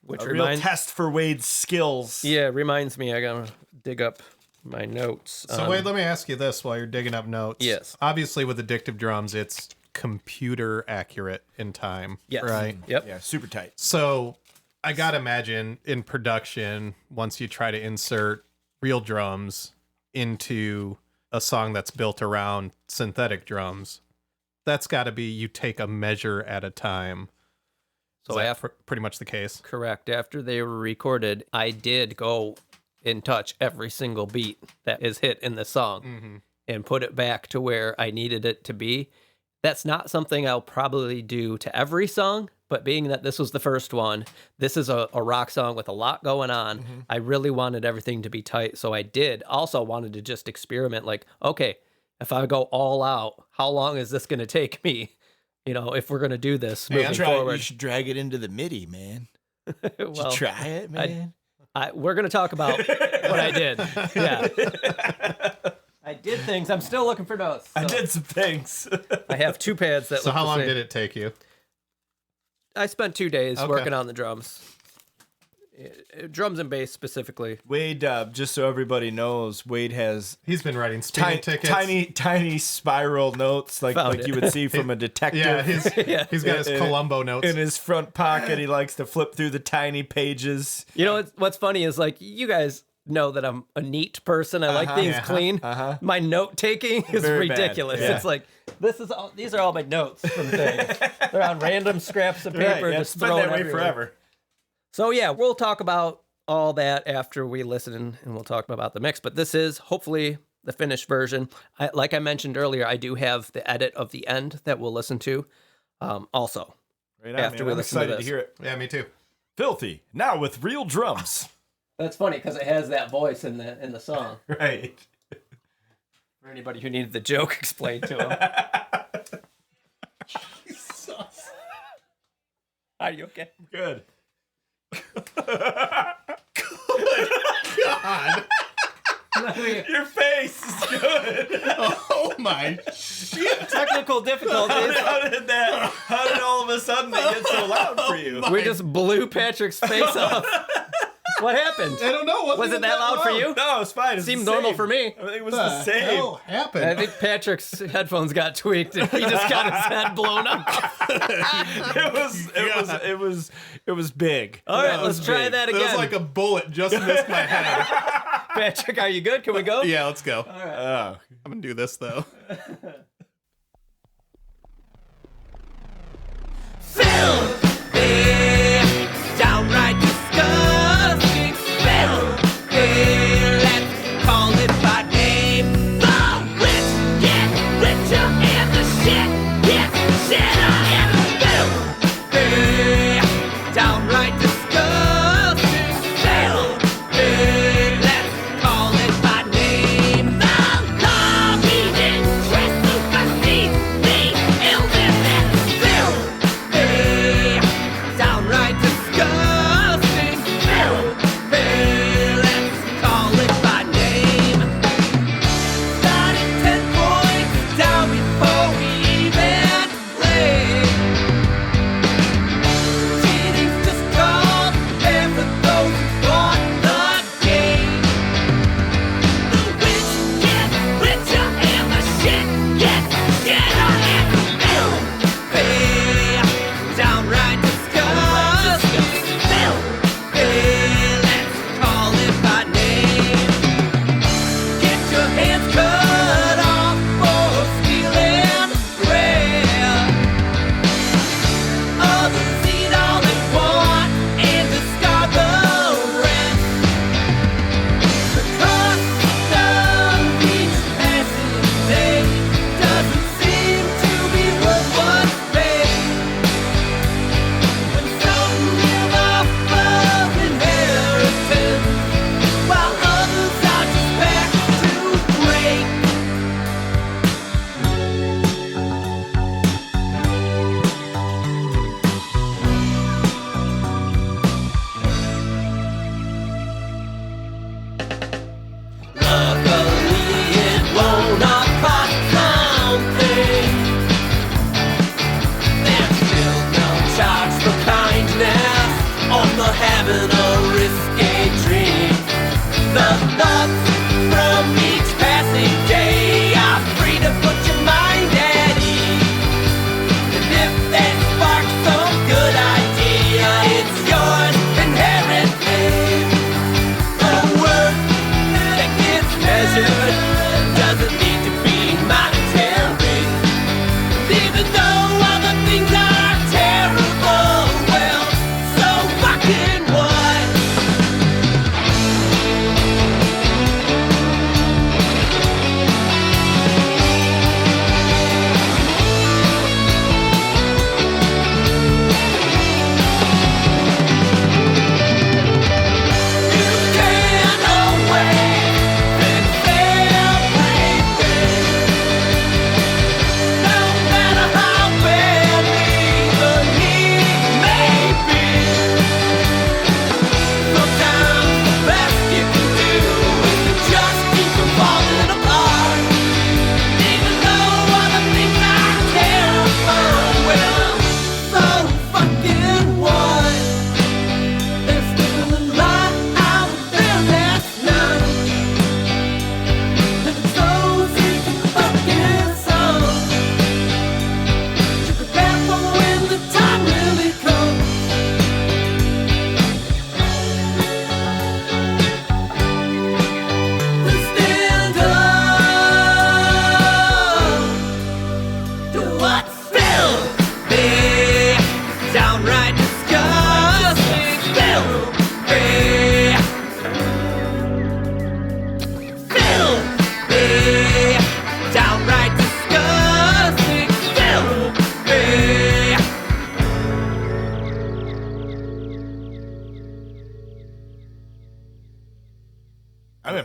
Which a real reminds test for Wade's skills. Yeah, reminds me I gotta dig up my notes. So Wade, let me ask you this while you're digging up notes. Yes. Obviously, with Addictive Drums, it's computer accurate in time. Yes. Right. Yep. Yeah, super tight. So I gotta imagine in production, once you try to insert real drums into a song that's built around synthetic drums, that's got to be you take a measure at a time. So Is that after pretty much the case? correct, after they were recorded, I did go and touch every single beat that is hit in the song and put it back to where I needed it to be. That's not something I'll probably do to every song, but being that this was the first one, this is a rock song with a lot going on. I really wanted everything to be tight. So I did also wanted to just experiment like, okay, if I go all out, how long is this going to take me? You know, if we're going to do this moving forward. You should drag it into the MIDI, man. Well, Try it, man. we're going to talk about what I did. Yeah. I did things. I'm still looking for notes. I so did some things. I have 2 pads that So look how the long same. did it take you? I spent 2 days Okay. working on the drums. Drums and bass specifically. Wade, just so everybody knows, Wade has He's been writing speeding tickets. tiny spiral notes like Found it. you would see from a detective. Yeah, he's got his In- Columbo notes. In his front pocket, he likes to flip through the tiny pages. You know what's funny is like you guys know that I'm a neat person. I like things clean. My note taking is Very bad. ridiculous. Yeah. It's like these are all my notes from things. They're on random scraps of paper, Right, yeah, just it's been thrown that way everywhere. forever. So yeah, we'll talk about all that after we listen, and we'll talk about the mix. But this is hopefully the finished version. Like I mentioned earlier, I do have the edit of the end that we'll listen to. Also, Right on, after man. we I'm listen to excited to this. hear it. Yeah, me too. Filthy, now with real drums. That's funny because it has that voice in the song. Right. For anybody who needed the joke explained to them. Are you okay? Good. God. Your face is good. Oh my shit. Technical difficulties. How did all of a sudden it get so loud for you? We just blew Patrick's face off. What happened? I don't know. Was it that loud for you? No, it's fine. It's Seemed the normal same. for me. I think it was What the same. hell happened? I think Patrick's headphones got tweaked and he just got his head blown up. It was big. All right, It was let's try big. that It again. was like a bullet just missed my head. Patrick, are you good? Can we go? Yeah, let's go. Oh. I'm gonna do this though. Filthy, downright disgusting. Filthy, let's call it by name. The rich get richer and the shit gets shitter. Filthy, downright disgusting. Filthy, let's call it by name. The lobbying interest of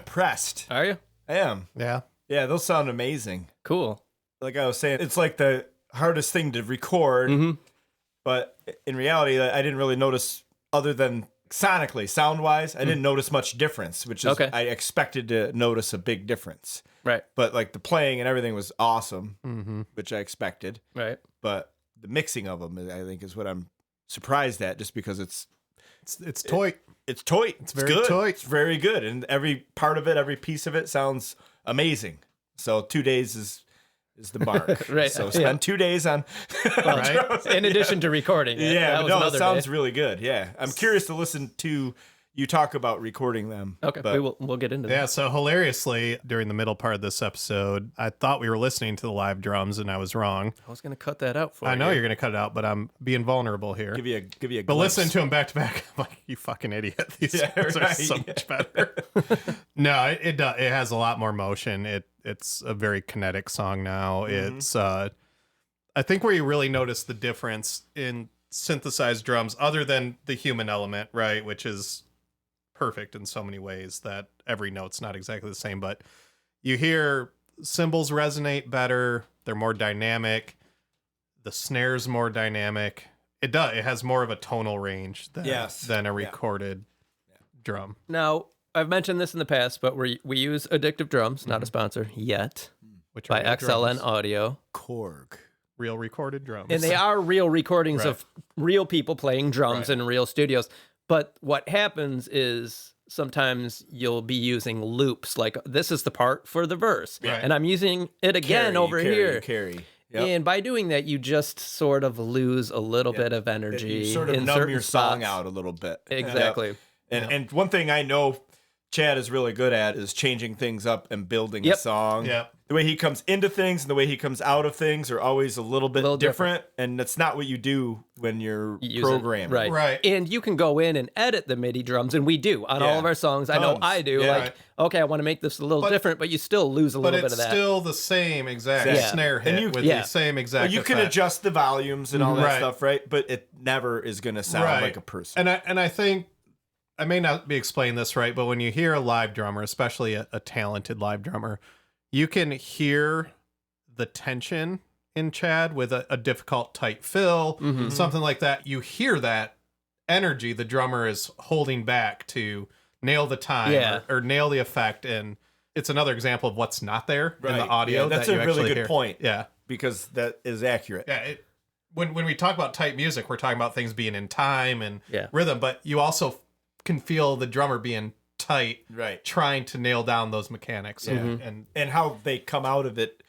impressed. Are you? I am. Yeah. Yeah, those sound amazing. Cool. Like I was saying, it's like the hardest thing to record, but in reality, I didn't really notice, other than sonically, sound-wise, I didn't notice much difference, which is, I expected to notice a big difference. Right. But like the playing and everything was awesome, which I expected. Right. But the mixing of them, I think, is what I'm surprised at, just because it's toy. It's toy. It's very good. toy. It's very good, and every part of it, every piece of it sounds amazing. So 2 days is the mark. Right. So spend 2 days on. Right. In addition to recording it. Yeah, That but was no, it another sounds day. really good. Yeah, I'm curious to listen to you talk about recording them. Okay, but we'll get into that. Yeah, so hilariously, during the middle part of this episode, I thought we were listening to the live drums, and I was wrong. I was going to cut that out for you. I know you're going to cut it out, but I'm being vulnerable here. give you a. But glimpse. listening to them back to back, I'm like, you fucking idiot. These Yeah, songs are right, so yeah. much better. No, it does. It has a lot more motion. It's a very kinetic song now. It's I think where you really notice the difference in synthesized drums, other than the human element, right, which is perfect in so many ways that every note's not exactly the same, but you hear cymbals resonate better. They're more dynamic. The snare's more dynamic. It has more of a tonal range than a recorded drum. Now, I've mentioned this in the past, but we use Addictive Drums, not a sponsor yet, Which by are real XLN drums. Audio. Korg. Real recorded drums. And they are real recordings Right. of real people playing drums Right. in real studios. But what happens is sometimes you'll be using loops, like this is the part for the verse. Right. And I'm using it again over here. Carry. Yep. And by doing that, you just sort of lose a little bit of energy. You sort of in numb certain your song spots. out a little bit. Exactly. Yep. And one thing I know Chad is really good at is changing things up and building a song. Yep. The way he comes into things and the way he comes out of things are always a little bit different. And that's not what you do when you're programming. Right. Right. And you can go in and edit the MIDI drums, and we do on all of our songs. I know Tons. I do. Yeah. Like, Right. okay, I want to make this a little different, but you still lose a But little bit it's of that. still the same exact Exactly. snare hit And you- with yeah. the same exact Well, you can effect. adjust the volumes and all that Right. stuff, right? But it never is going to sound Right. like a person. And I think I may not be explaining this right, but when you hear a live drummer, especially a talented live drummer, you can hear the tension in Chad with a difficult tight fill, something like that. You hear that energy the drummer is holding back to nail the time or nail the effect. And it's another example of what's not there in the Right. audio. Yeah, that's that a you really actually good hear. point. Yeah. Because that is accurate. Yeah. When we talk about tight music, we're talking about things being in time and rhythm, but you also can feel the drummer being tight, Right. trying to nail down those mechanics. And And how they come out of it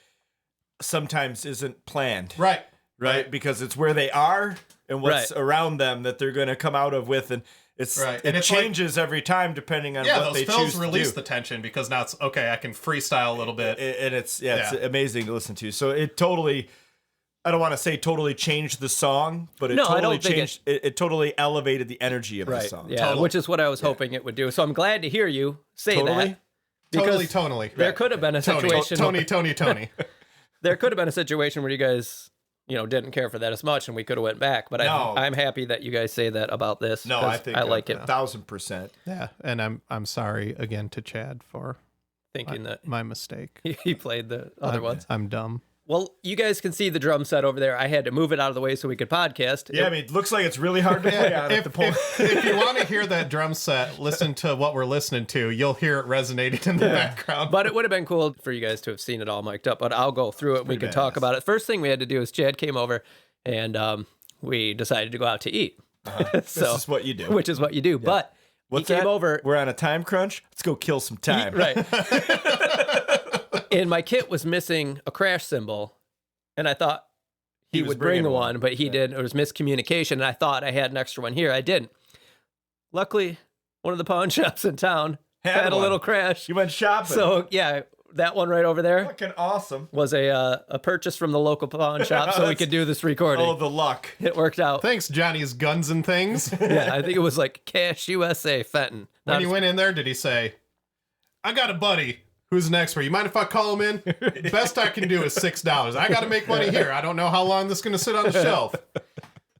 sometimes isn't planned. right. Right? Because it's where they are and what's around them that they're going to come out of with. And it's Right. it And it's changes every time depending on Yeah, what those they fills choose release to the do. tension because now it's okay. I can freestyle a little bit. And it's Yeah. amazing to listen to. So it totally, I don't want to say totally changed the song, but it No, I totally don't think changed. It totally elevated the energy of the song. Yeah, Total. which is what I was hoping it would do. So I'm glad to hear you say Totally? that. Because Tonally. there could have been a situation. Tony. There could have been a situation where you guys, didn't care for that as much, and we could have went back. But No. I'm happy that you guys say that about this. No, 'cause I think I like it. 1,000%. Yeah, and I'm sorry again to Chad for Thinking that my mistake. he played the other ones. I'm dumb. Well, you guys can see the drum set over there. I had to move it out of the way so we could podcast. Yeah, I mean, it looks like it's really hard to play on at the point. If you want to hear that drum set, listen to what we're listening to. You'll hear it resonating in the background. But it would have been cool for you guys to have seen it all mic'd up. But I'll go through it. We can talk about it. First thing we had to do is Chad came over and we decided to go out to eat. This is what you do. Which is what you do. But What's he came that? over. We're on a time crunch. Let's go kill some time. Right. And my kit was missing a crash cymbal. And I thought he was would bring bringing one, but he didn't. It was miscommunication. And I thought I had an extra one here. I didn't. Luckily, one of the pawn shops in town had a one. little crash. You went shopping. So, yeah, that one right over there fucking awesome. was a purchase from the local pawn shop so we could do this recording. Oh, the luck. It worked out. Thanks, Johnny's Guns and Things. Yeah, I think it was like Cash USA Fenton. When you went in there, did he say, I got a buddy who's an expert. You mind if I call him in? Best I can do is $6. I got to make money here. I don't know how long this is going to sit on the shelf.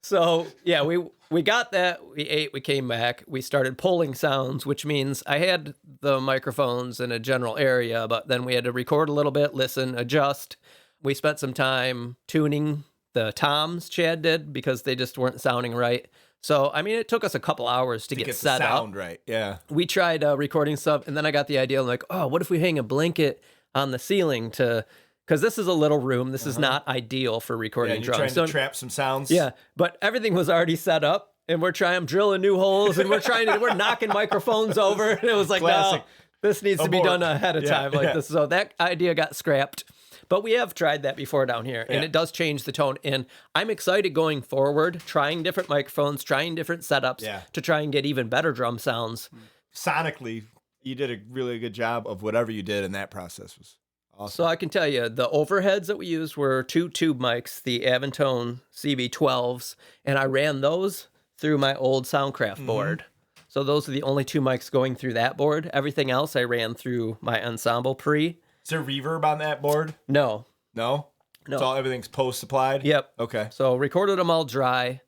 So, yeah, we got that. We ate. We came back. We started pulling sounds, which means I had the microphones in a general area, but then we had to record a little bit, listen, adjust. We spent some time tuning the toms, Chad did, because they just weren't sounding right. So, I mean, it took us a couple hours to get the set sound up. right. Yeah. We tried recording stuff, and then I got the idea, like, oh, what if we hang a blanket on the ceiling to, because this is a little room. This is not ideal for recording And you're drums. trying to trap some sounds. Yeah, but everything was already set up, and we're drilling new holes, and we're knocking microphones over. And it was like, Classic. no, this needs to be Abort. done ahead of time like this. So that idea got scrapped. But we have tried that before down here, and it does change the tone. And I'm excited going forward, trying different microphones, trying different setups to try and get even better drum sounds. Sonically, you did a really good job of whatever you did, and that process was awesome. So I can tell you, the overheads that we used were 2 tube mics, the Aventone CB12s, and I ran those through my old Soundcraft board. So those are the only 2 mics going through that board. Everything else I ran through my Ensemble Pre. Is there reverb on that board? No. No? It's all, everything's post-supplied? Yep. Okay. So recorded them all dry.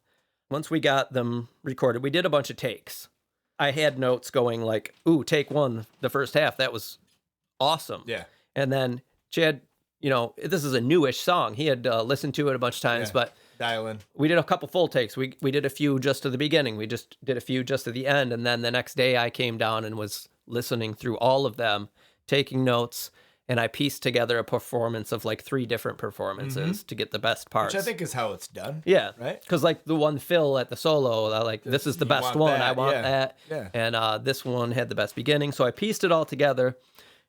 Once we got them recorded, we did a bunch of takes. I had notes going like, ooh, take 1, the first half. That was awesome. Yeah. And then Chad, this is a newish song. He had listened to it a bunch of times, but Dial in. we did a couple full takes. We did a few just to the beginning. We just did a few just to the end. And then the next day I came down and was listening through all of them, taking notes. And I pieced together a performance of like 3 different performances to get the best parts. Which I think is how it's done. Yeah. Right? Because like the one Phil at the solo, this is the best want one. that, I want yeah. that. Yeah. And this one had the best beginning. So I pieced it all together,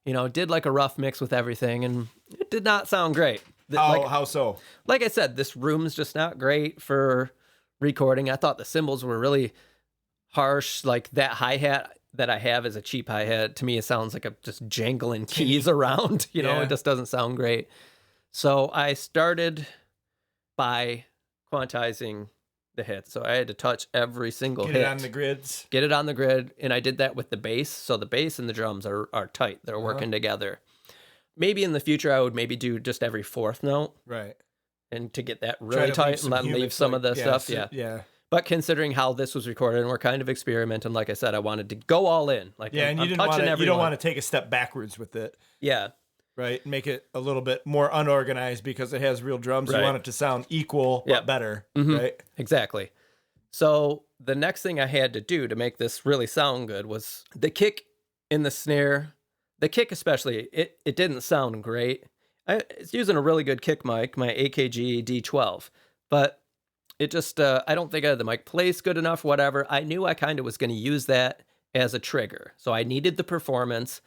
did like a rough mix with everything. And it did not sound great. How so? Like I said, this room's just not great for recording. I thought the cymbals were really harsh. Like that hi-hat that I have is a cheap hi-hat. To me, it sounds like I'm just jangling keys around. It just doesn't sound great. So I started by quantizing the hits. So I had to touch every single hit. Get it on the grids. Get it on the grid. And I did that with the bass. So the bass and the drums are tight. They're working together. Maybe in the future, I would maybe do just every 4th note. Right. And to get that Try really to tight and let leave some of the stuff. Yeah. But considering how this was recorded, and we're kind of experimenting, like I said, I wanted to go all in. Like, Yeah, and I'm you touching don't everyone. want to take a step backwards with it. Yeah, Right. Make it a little bit more unorganized because it has real drums. Right. You want it to sound equal Yep. but better. Mhm. Right. exactly. So the next thing I had to do to make this really sound good was the kick in the snare. The kick especially, it didn't sound great. It's using a really good kick mic, my AKG D12, but it just, I don't think I had the mic placed good enough, whatever. I knew I kind of was going to use that as a trigger. So I needed the performance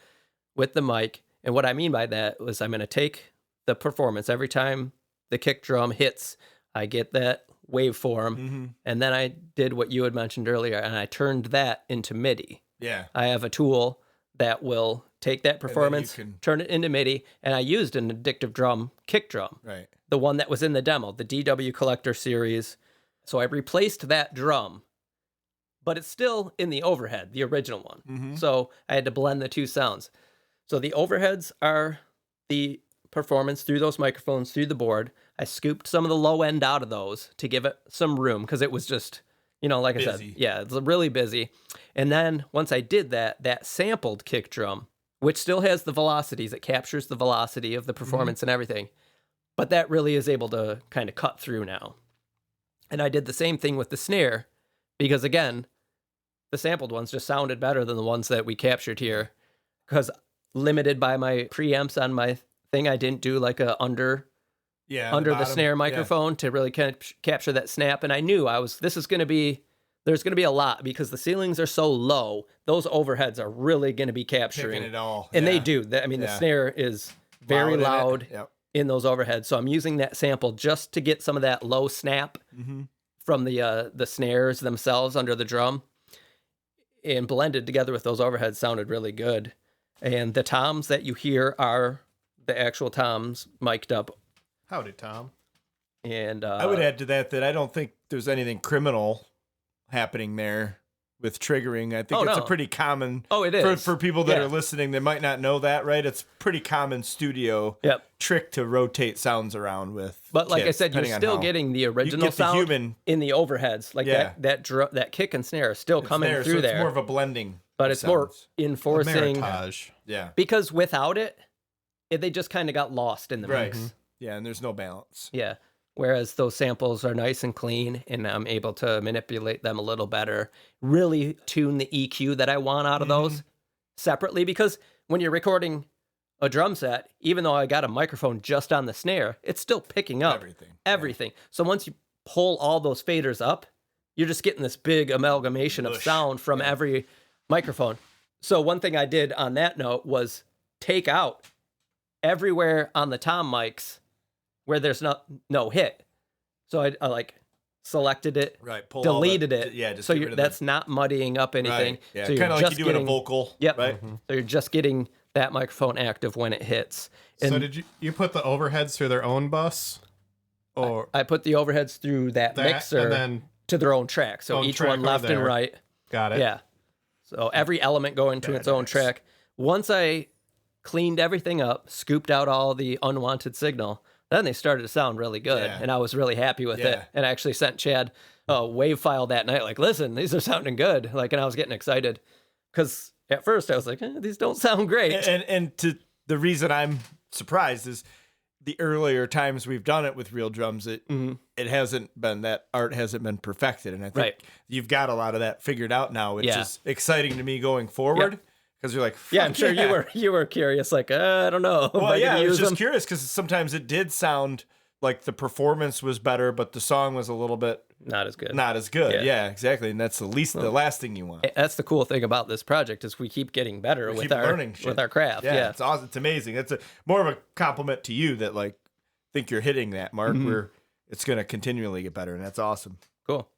with the mic. And what I mean by that was I'm going to take the performance every time the kick drum hits, I get that waveform. And then I did what you had mentioned earlier, and I turned that into MIDI. Yeah. I have a tool that will take that performance, can- turn it into MIDI, and I used an addictive drum, kick drum, Right. the one that was in the demo, the DW Collector series. So I replaced that drum, but it's still in the overhead, the original one. So I had to blend the 2 sounds. So the overheads are the performance through those microphones, through the board. I scooped some of the low end out of those to give it some room because it was just, like I said, Busy. yeah, it's really busy. And then once I did that, that sampled kick drum, which still has the velocities, it captures the velocity of the performance and everything, but that really is able to kind of cut through now. And I did the same thing with the snare because, again, the sampled ones just sounded better than the ones that we captured here because limited by my preamps on my thing, I didn't do like a under the bottom. snare microphone to really kind of capture that snap. And I knew there's going to be a lot because the ceilings are so low. Those overheads are really going to be capturing Picking it all. and they Yeah. do. The Yeah. snare is very in it. loud Yep. in those overheads. So I'm using that sample just to get some of that low snap from the snares themselves under the drum, and blended together with those overheads sounded really good. And the toms that you hear are the actual toms mic'd up. Howdy, Tom. And I would add to that I don't think there's anything criminal happening there with triggering. I think it's a no. pretty common it is for people that Yeah. are listening that might not know that, right? It's pretty common studio Yep. trick to rotate sounds around with. But like kits, I said, you're depending on still how- getting the you original get the sound human in the overheads. Like Yeah. that kick and snare is still coming snare, through so there. it's more of a blending. but it's more sounds. enforcing Meritage. Yeah. because without it, they just kind of got lost in the Right. mix. Yeah, and there's no balance. Yeah. Whereas those samples are nice and clean, and I'm able to manipulate them a little better, really tune the EQ that I want out of those separately. Because when you're recording a drum set, even though I got a microphone just on the snare, it's still picking up everything. So once you pull all those faders up, you're just getting this big amalgamation of sound from every microphone. So one thing I did on that note was take out everywhere on the tom mics where there's no hit. So I like selected it, Right. Pull deleted it. Yeah. Just so get rid of that's not muddying up anything. Right. Yeah. So you're Kind of like just you do in a getting, vocal. Yep. Right. So you're just getting that microphone active when it hits. And So did you put the overheads through their own bus? Or I put the overheads through that mixer and then to their own track. So own each track one over left and there. right. got it. Yeah. So every element going to its own track. Once I cleaned everything up, scooped out all the unwanted signal, then they started to sound really good. Yeah. And I was really happy with it. Yeah. And I actually sent Chad a wave file that night, like, listen, these are sounding good. Like, and I was getting excited because at first I was like, these don't sound great. And to the reason I'm surprised is the earlier times we've done it with real drums, it hasn't been, that art hasn't been perfected. And I think Right. you've got a lot of that figured out now, which Yeah. is exciting to me going forward. Because you're like, Yeah, I'm "Fuck sure yeah." you were curious, like, I don't know. if Well, I yeah, can I was use just them. curious because sometimes it did sound like the performance was better, but the song was a little bit Not as good. not as good. Yeah. Yeah, exactly. And that's the last thing you want. That's the cool thing about this project is we keep getting better We with keep our learning shit. with our craft. Yeah. It's awesome. It's amazing. It's more of a compliment to you that like think you're hitting that mark where it's going to continually get better, and that's awesome. Cool.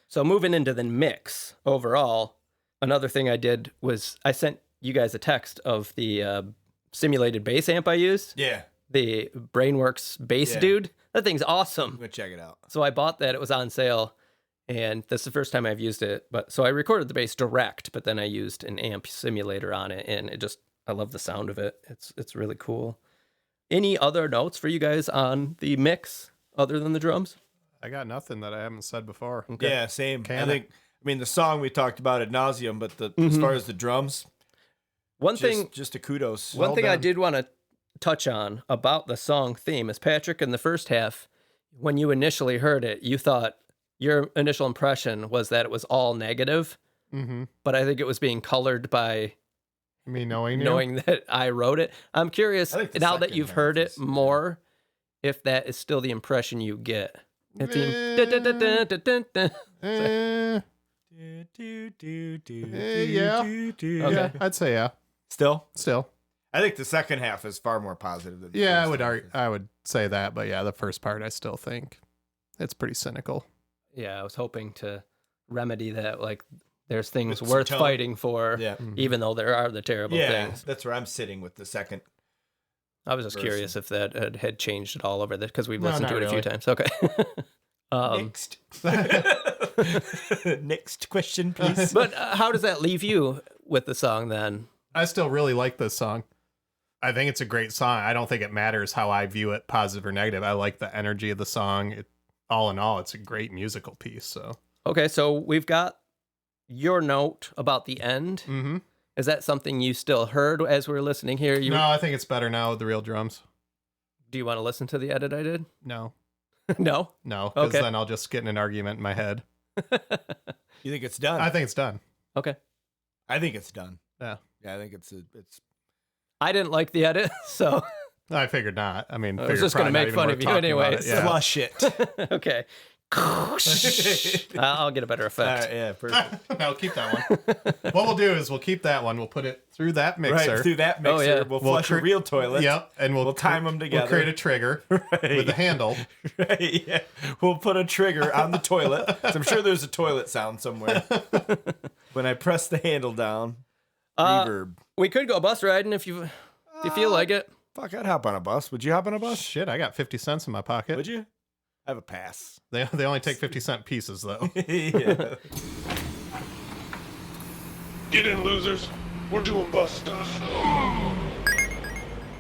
So moving into the mix overall, another thing I did was I sent you guys a text of the simulated bass amp I used, Yeah, the Brainworks bass Yeah. dude. That thing's I'm awesome. gonna check it out. So I bought that. It was on sale, and that's the first time I've used it. But so I recorded the bass direct, but then I used an amp simulator on it, and I love the sound of it. It's really cool. Any other notes for you guys on the mix other than the drums? I got nothing that I haven't said before. Okay. Yeah, same. Can I mean, the song we talked about ad nauseum, but as far as the drums, One thing just a kudos. One Well thing I done. did want to touch on about the song theme is Patrick in the first half, when you initially heard it, you thought your initial impression was that it was all negative, but I think it was being colored by Me knowing you. knowing that I wrote it. I'm curious I think the now that second you've half heard it is- more, if that is still the impression you get. That theme. Eh, yeah. Yeah. Yeah, I'd say yeah. Still, Still. I think the second half is far more positive than the Yeah, first half. I would say that, but yeah, the first part I still think it's pretty cynical. Yeah, I was hoping to remedy that. Like, there's things With worth tone. fighting for, Yeah. even though there are the terrible Yeah, things. that's where I'm sitting with the second. I was just Person. curious if that had changed at all over this because we've No, listened to not it a few really. times. Okay. Next. Next question, please. But how does that leave you with the song then? I still really like this song. I think it's a great song. I don't think it matters how I view it, positive or negative. I like the energy of the song. All in all, it's a great musical piece. So, Okay, so we've got your note about the end. Is that something you still heard as we were listening here? no, I think it's better now with the real drums. Do you want to listen to the edit I did? No, No? no, because Okay. then I'll just get in an argument in my head. You think it's done? I think it's done. Okay. I think it's done. Yeah, Yeah, I think it's. I didn't like the edit, so I figured not. I mean, I was just going to make fun of you anyway. Yeah. Flush it. Okay. I'll get a better effect. Yeah, perfect. No, keep that one. What we'll do is we'll keep that one. We'll put it through that mixer. Right through that mixer, Oh, yeah. we'll flush a real toilet. Yep, and we'll time 'em together. We'll create a trigger with a handle. Right, yeah. We'll put a trigger on the toilet. So I'm sure there's a toilet sound somewhere. When I press the handle down, reverb. We could go bus riding if you feel like it. Fuck, I'd hop on a bus. Would you hop on a bus? Shit, I got 50 cents in my pocket. Would you? I have a pass. They only take 50-cent pieces though. Yeah. Get in, losers. We're doing bus stuff.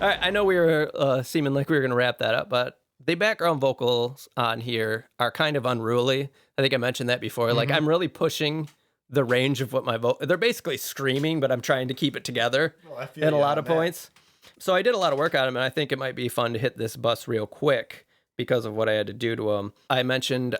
All right, I know we were seeming like we were going to wrap that up, but the background vocals on here are kind of unruly. I think I mentioned that before. Like, I'm really pushing the range of what my they're basically screaming, but I'm trying to keep it together in a lot of points. So I did a lot of work on them, and I think it might be fun to hit this bus real quick because of what I had to do to them. I mentioned,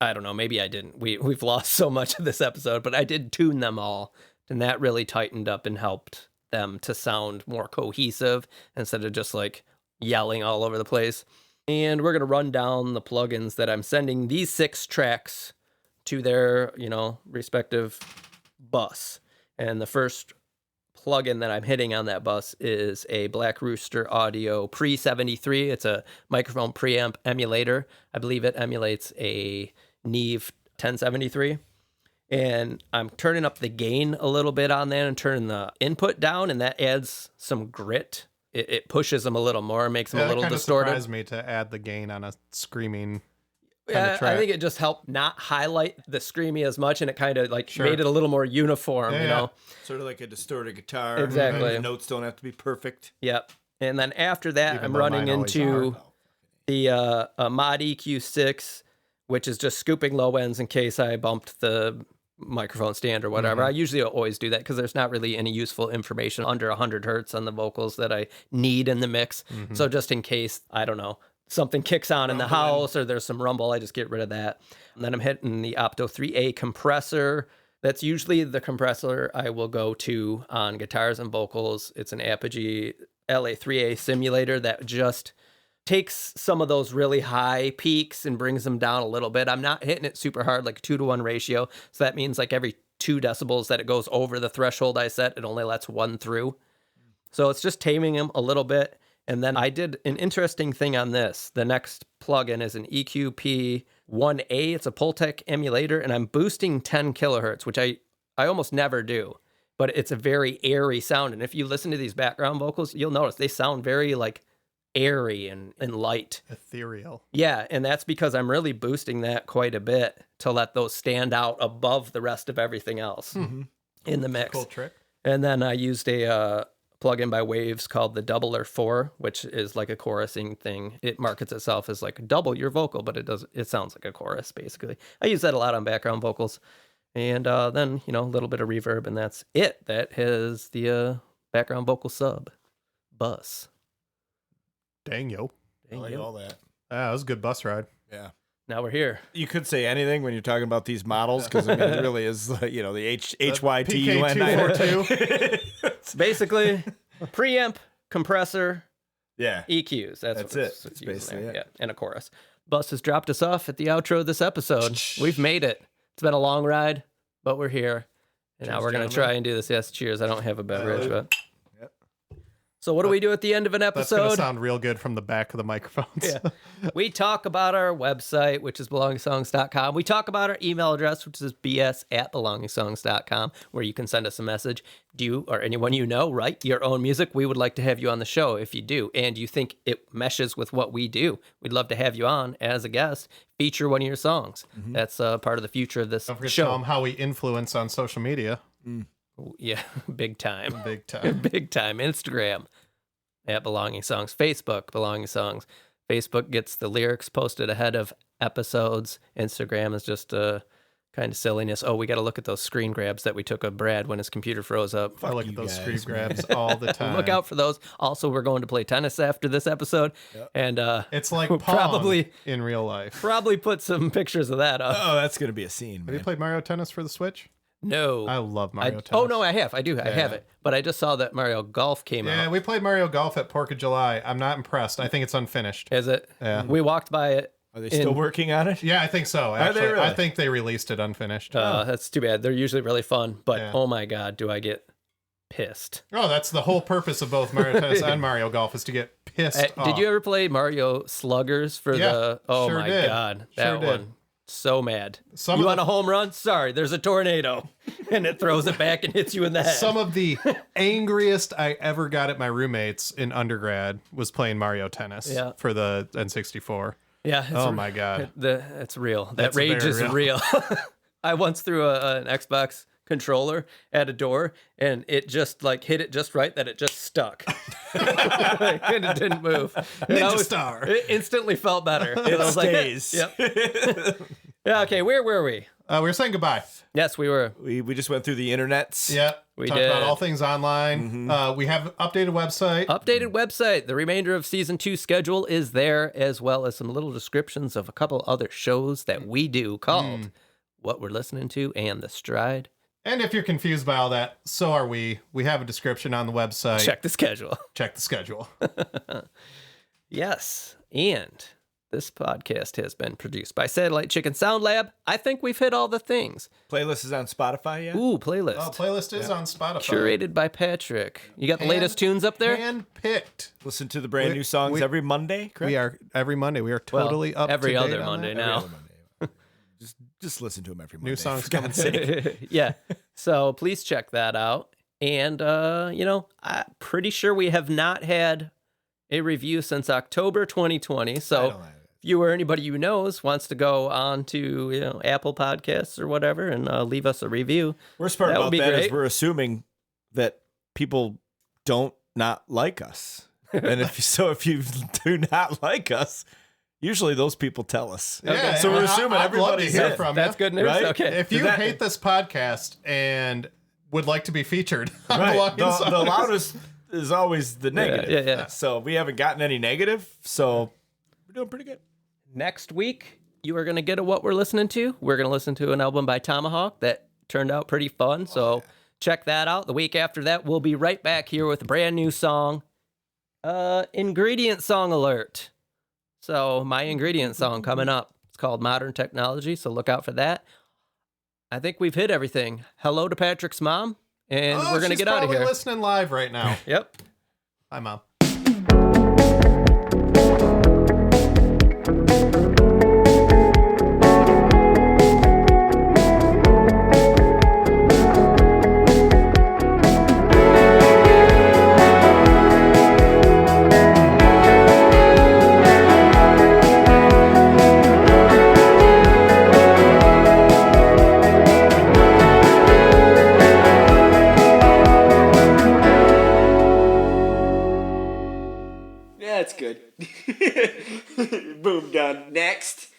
I don't know, maybe I didn't. We've lost so much of this episode, but I did tune them all, and that really tightened up and helped them to sound more cohesive instead of just like yelling all over the place. And we're going to run down the plugins that I'm sending these 6 tracks to their, respective bus. And the first plugin that I'm hitting on that bus is a Black Rooster Audio Pre-73. It's a microphone preamp emulator. I believe it emulates a Neve 1073. And I'm turning up the gain a little bit on that and turning the input down, and that adds some grit. It pushes them a little more, makes them a little distorted. Surprised me to add the gain on a screaming kind Yeah, of track. I think it just helped not highlight the screamy as much, and it kind of Sure. made it a little more uniform, Yeah, you know? Sort of like a distorted guitar. Exactly. The notes don't have to be perfect. Yep. And then after that, Even I'm though running mine always into are. the Mod EQ6, which is just scooping low ends in case I bumped the microphone stand or whatever. I usually always do that because there's not really any useful information under 100 hertz on the vocals that I need in the mix. So just in case, I don't know, something kicks on in the house or there's some rumble, I just get rid of that. And then I'm hitting the Opto 3A compressor. That's usually the compressor I will go to on guitars and vocals. It's an Apogee LA3A simulator that just takes some of those really high peaks and brings them down a little bit. I'm not hitting it super hard, like a 2-to-1 ratio. So that means like every 2 decibels that it goes over the threshold I set, it only lets 1 through. So it's just taming them a little bit. And then I did an interesting thing on this. The next plugin is an EQP 1A. It's a Pultec emulator, and I'm boosting 10 kilohertz, which I almost never do. But it's a very airy sound. And if you listen to these background vocals, you'll notice they sound very like airy and light. Ethereal. Yeah, and that's because I'm really boosting that quite a bit to let those stand out above the rest of everything else in the mix. Cool trick. And And then I used a plugin by Waves called the Doubler 4, which is like a chorusing thing. It markets itself as like double your vocal, but it sounds like a chorus basically. I use that a lot on background vocals. And then, a little bit of reverb, and that's it. That has the background vocal sub bus. Dang, yo. I like all that. That was a good bus ride. Yeah. Now we're here. You could say anything when you're talking about these models because it really is, the HYT PK242. It's basically a preamp, compressor, Yeah. EQs. That's it. what's That's used in basically there. it. Yeah, and a chorus. Bus has dropped us off at the outro of this episode. We've made it. It's been a long ride, but we're here. And now Cheers, we're going to gentlemen. try and do this. Yes, cheers. I don't have a beverage, but. Yep. So what do we do at the end of an That's going to episode? sound real good from the back of the microphones. Yeah. We talk about our website, which is belongingsongs.com. We talk about our email address, which is bs@belongingsongs.com, where you can send us a message. Do you or anyone you know write your own music? We would like to have you on the show if you do, and you think it meshes with what we do. We'd love to have you on as a guest, feature one of your songs. That's part of the future of this Don't forget to tell show. them how we influence on social media. Yeah, big time. Big time. Big time. Instagram at Belonging Songs. Facebook, Belonging Songs. Facebook gets the lyrics posted ahead of episodes. Instagram is just kind of silliness. Oh, we got to look at those screen grabs that we took of Brad when his computer froze up. I look you at those guys, screen man. grabs all the time. Look out for those. Also, we're going to play tennis after this episode. And It's like we'll Pong probably in real life. probably put some pictures of that up. Oh, that's going to be a scene, Have you man. played Mario Tennis for the Switch? No. I love Mario Tennis. Oh, no, I have. I do. I have it. But I just saw that Mario Golf came Yeah, out. we played Mario Golf at 4th of July. I'm not impressed. I think it's unfinished. Is it? Yeah. We walked by it. Are they still working on it? Yeah, I think so. they Actually, really? I think they released it unfinished. That's too bad. They're usually really fun. But Yeah. oh my God, do I get pissed. Oh, that's the whole purpose of both Mario Tennis and Mario Golf is to get pissed off. Did you ever play Mario Sluggers for Yeah, the... Oh sure my did. God. Sure That did. one. So mad. Some You of want the- a home run? Sorry, there's a tornado. And it throws it back and hits you in the head. Some of the angriest I ever got at my roommates in undergrad was playing Mario Tennis Yeah. for the N64. Yeah. It's Oh my God. It's real. That That's rage very is real. real. I once threw an Xbox controller at a door and it just like hit it just right that it just stuck. And it didn't move. And I Ninja was- Star. It instantly felt better. It I was stays. Like, yep. Yeah, okay, where were we? We're saying goodbye. Yes, we were. We just went through the internets. Yeah, We talked did. about all things online. We have an updated website. Updated website. The remainder of season 2 schedule is there, as well as some little descriptions of a couple other shows that we do called What We're Listening to and The Stride. And if you're confused by all that, so are we. We have a description on the website. Check the schedule. Check the schedule. Yes. And this podcast has been produced by Satellite Chicken Sound Lab. I think we've hit all the things. Playlist is on Spotify yet? Ooh, playlist. Oh, playlist is on Spotify. Curated by Patrick. You got the latest tunes up there? Hand-picked. Listen to the brand new songs every Monday, correct? We are every Monday. We are Well, totally up every to date other on Monday that. now. Every other Monday. Just listen to them every Monday. New songs for God's sake. Yeah. So please check that out. And, I'm pretty sure we have not had a review since October 2020. So if you or anybody you knows wants to go on to, Apple Podcasts or whatever and leave us a review. Worst part That would about be that is great. we're assuming that people don't not like us. And if you do not like us, usually those people tell us. Yeah, So we're and assuming I'd love to everybody's hear in. from That's you. good news. Right? Okay. If you That- hate this podcast and would like to be featured on Right. Belonging The Songs, loudest is always the negative. yeah. So we haven't gotten any negative. So we're doing pretty good. Next week, you are going to get a What We're Listening to. We're going to listen to an album by Tomahawk that turned out pretty fun. So check that out. The week after that, we'll be right back here with a brand new song. Ingredient song alert. So my ingredient song coming up. It's called Modern Technology. So look out for that. I think we've hit everything. Hello to Patrick's mom. And we're going to she's get out of probably here. listening live right now. Yep. Hi, Mom. That's good. Boom, done. Next.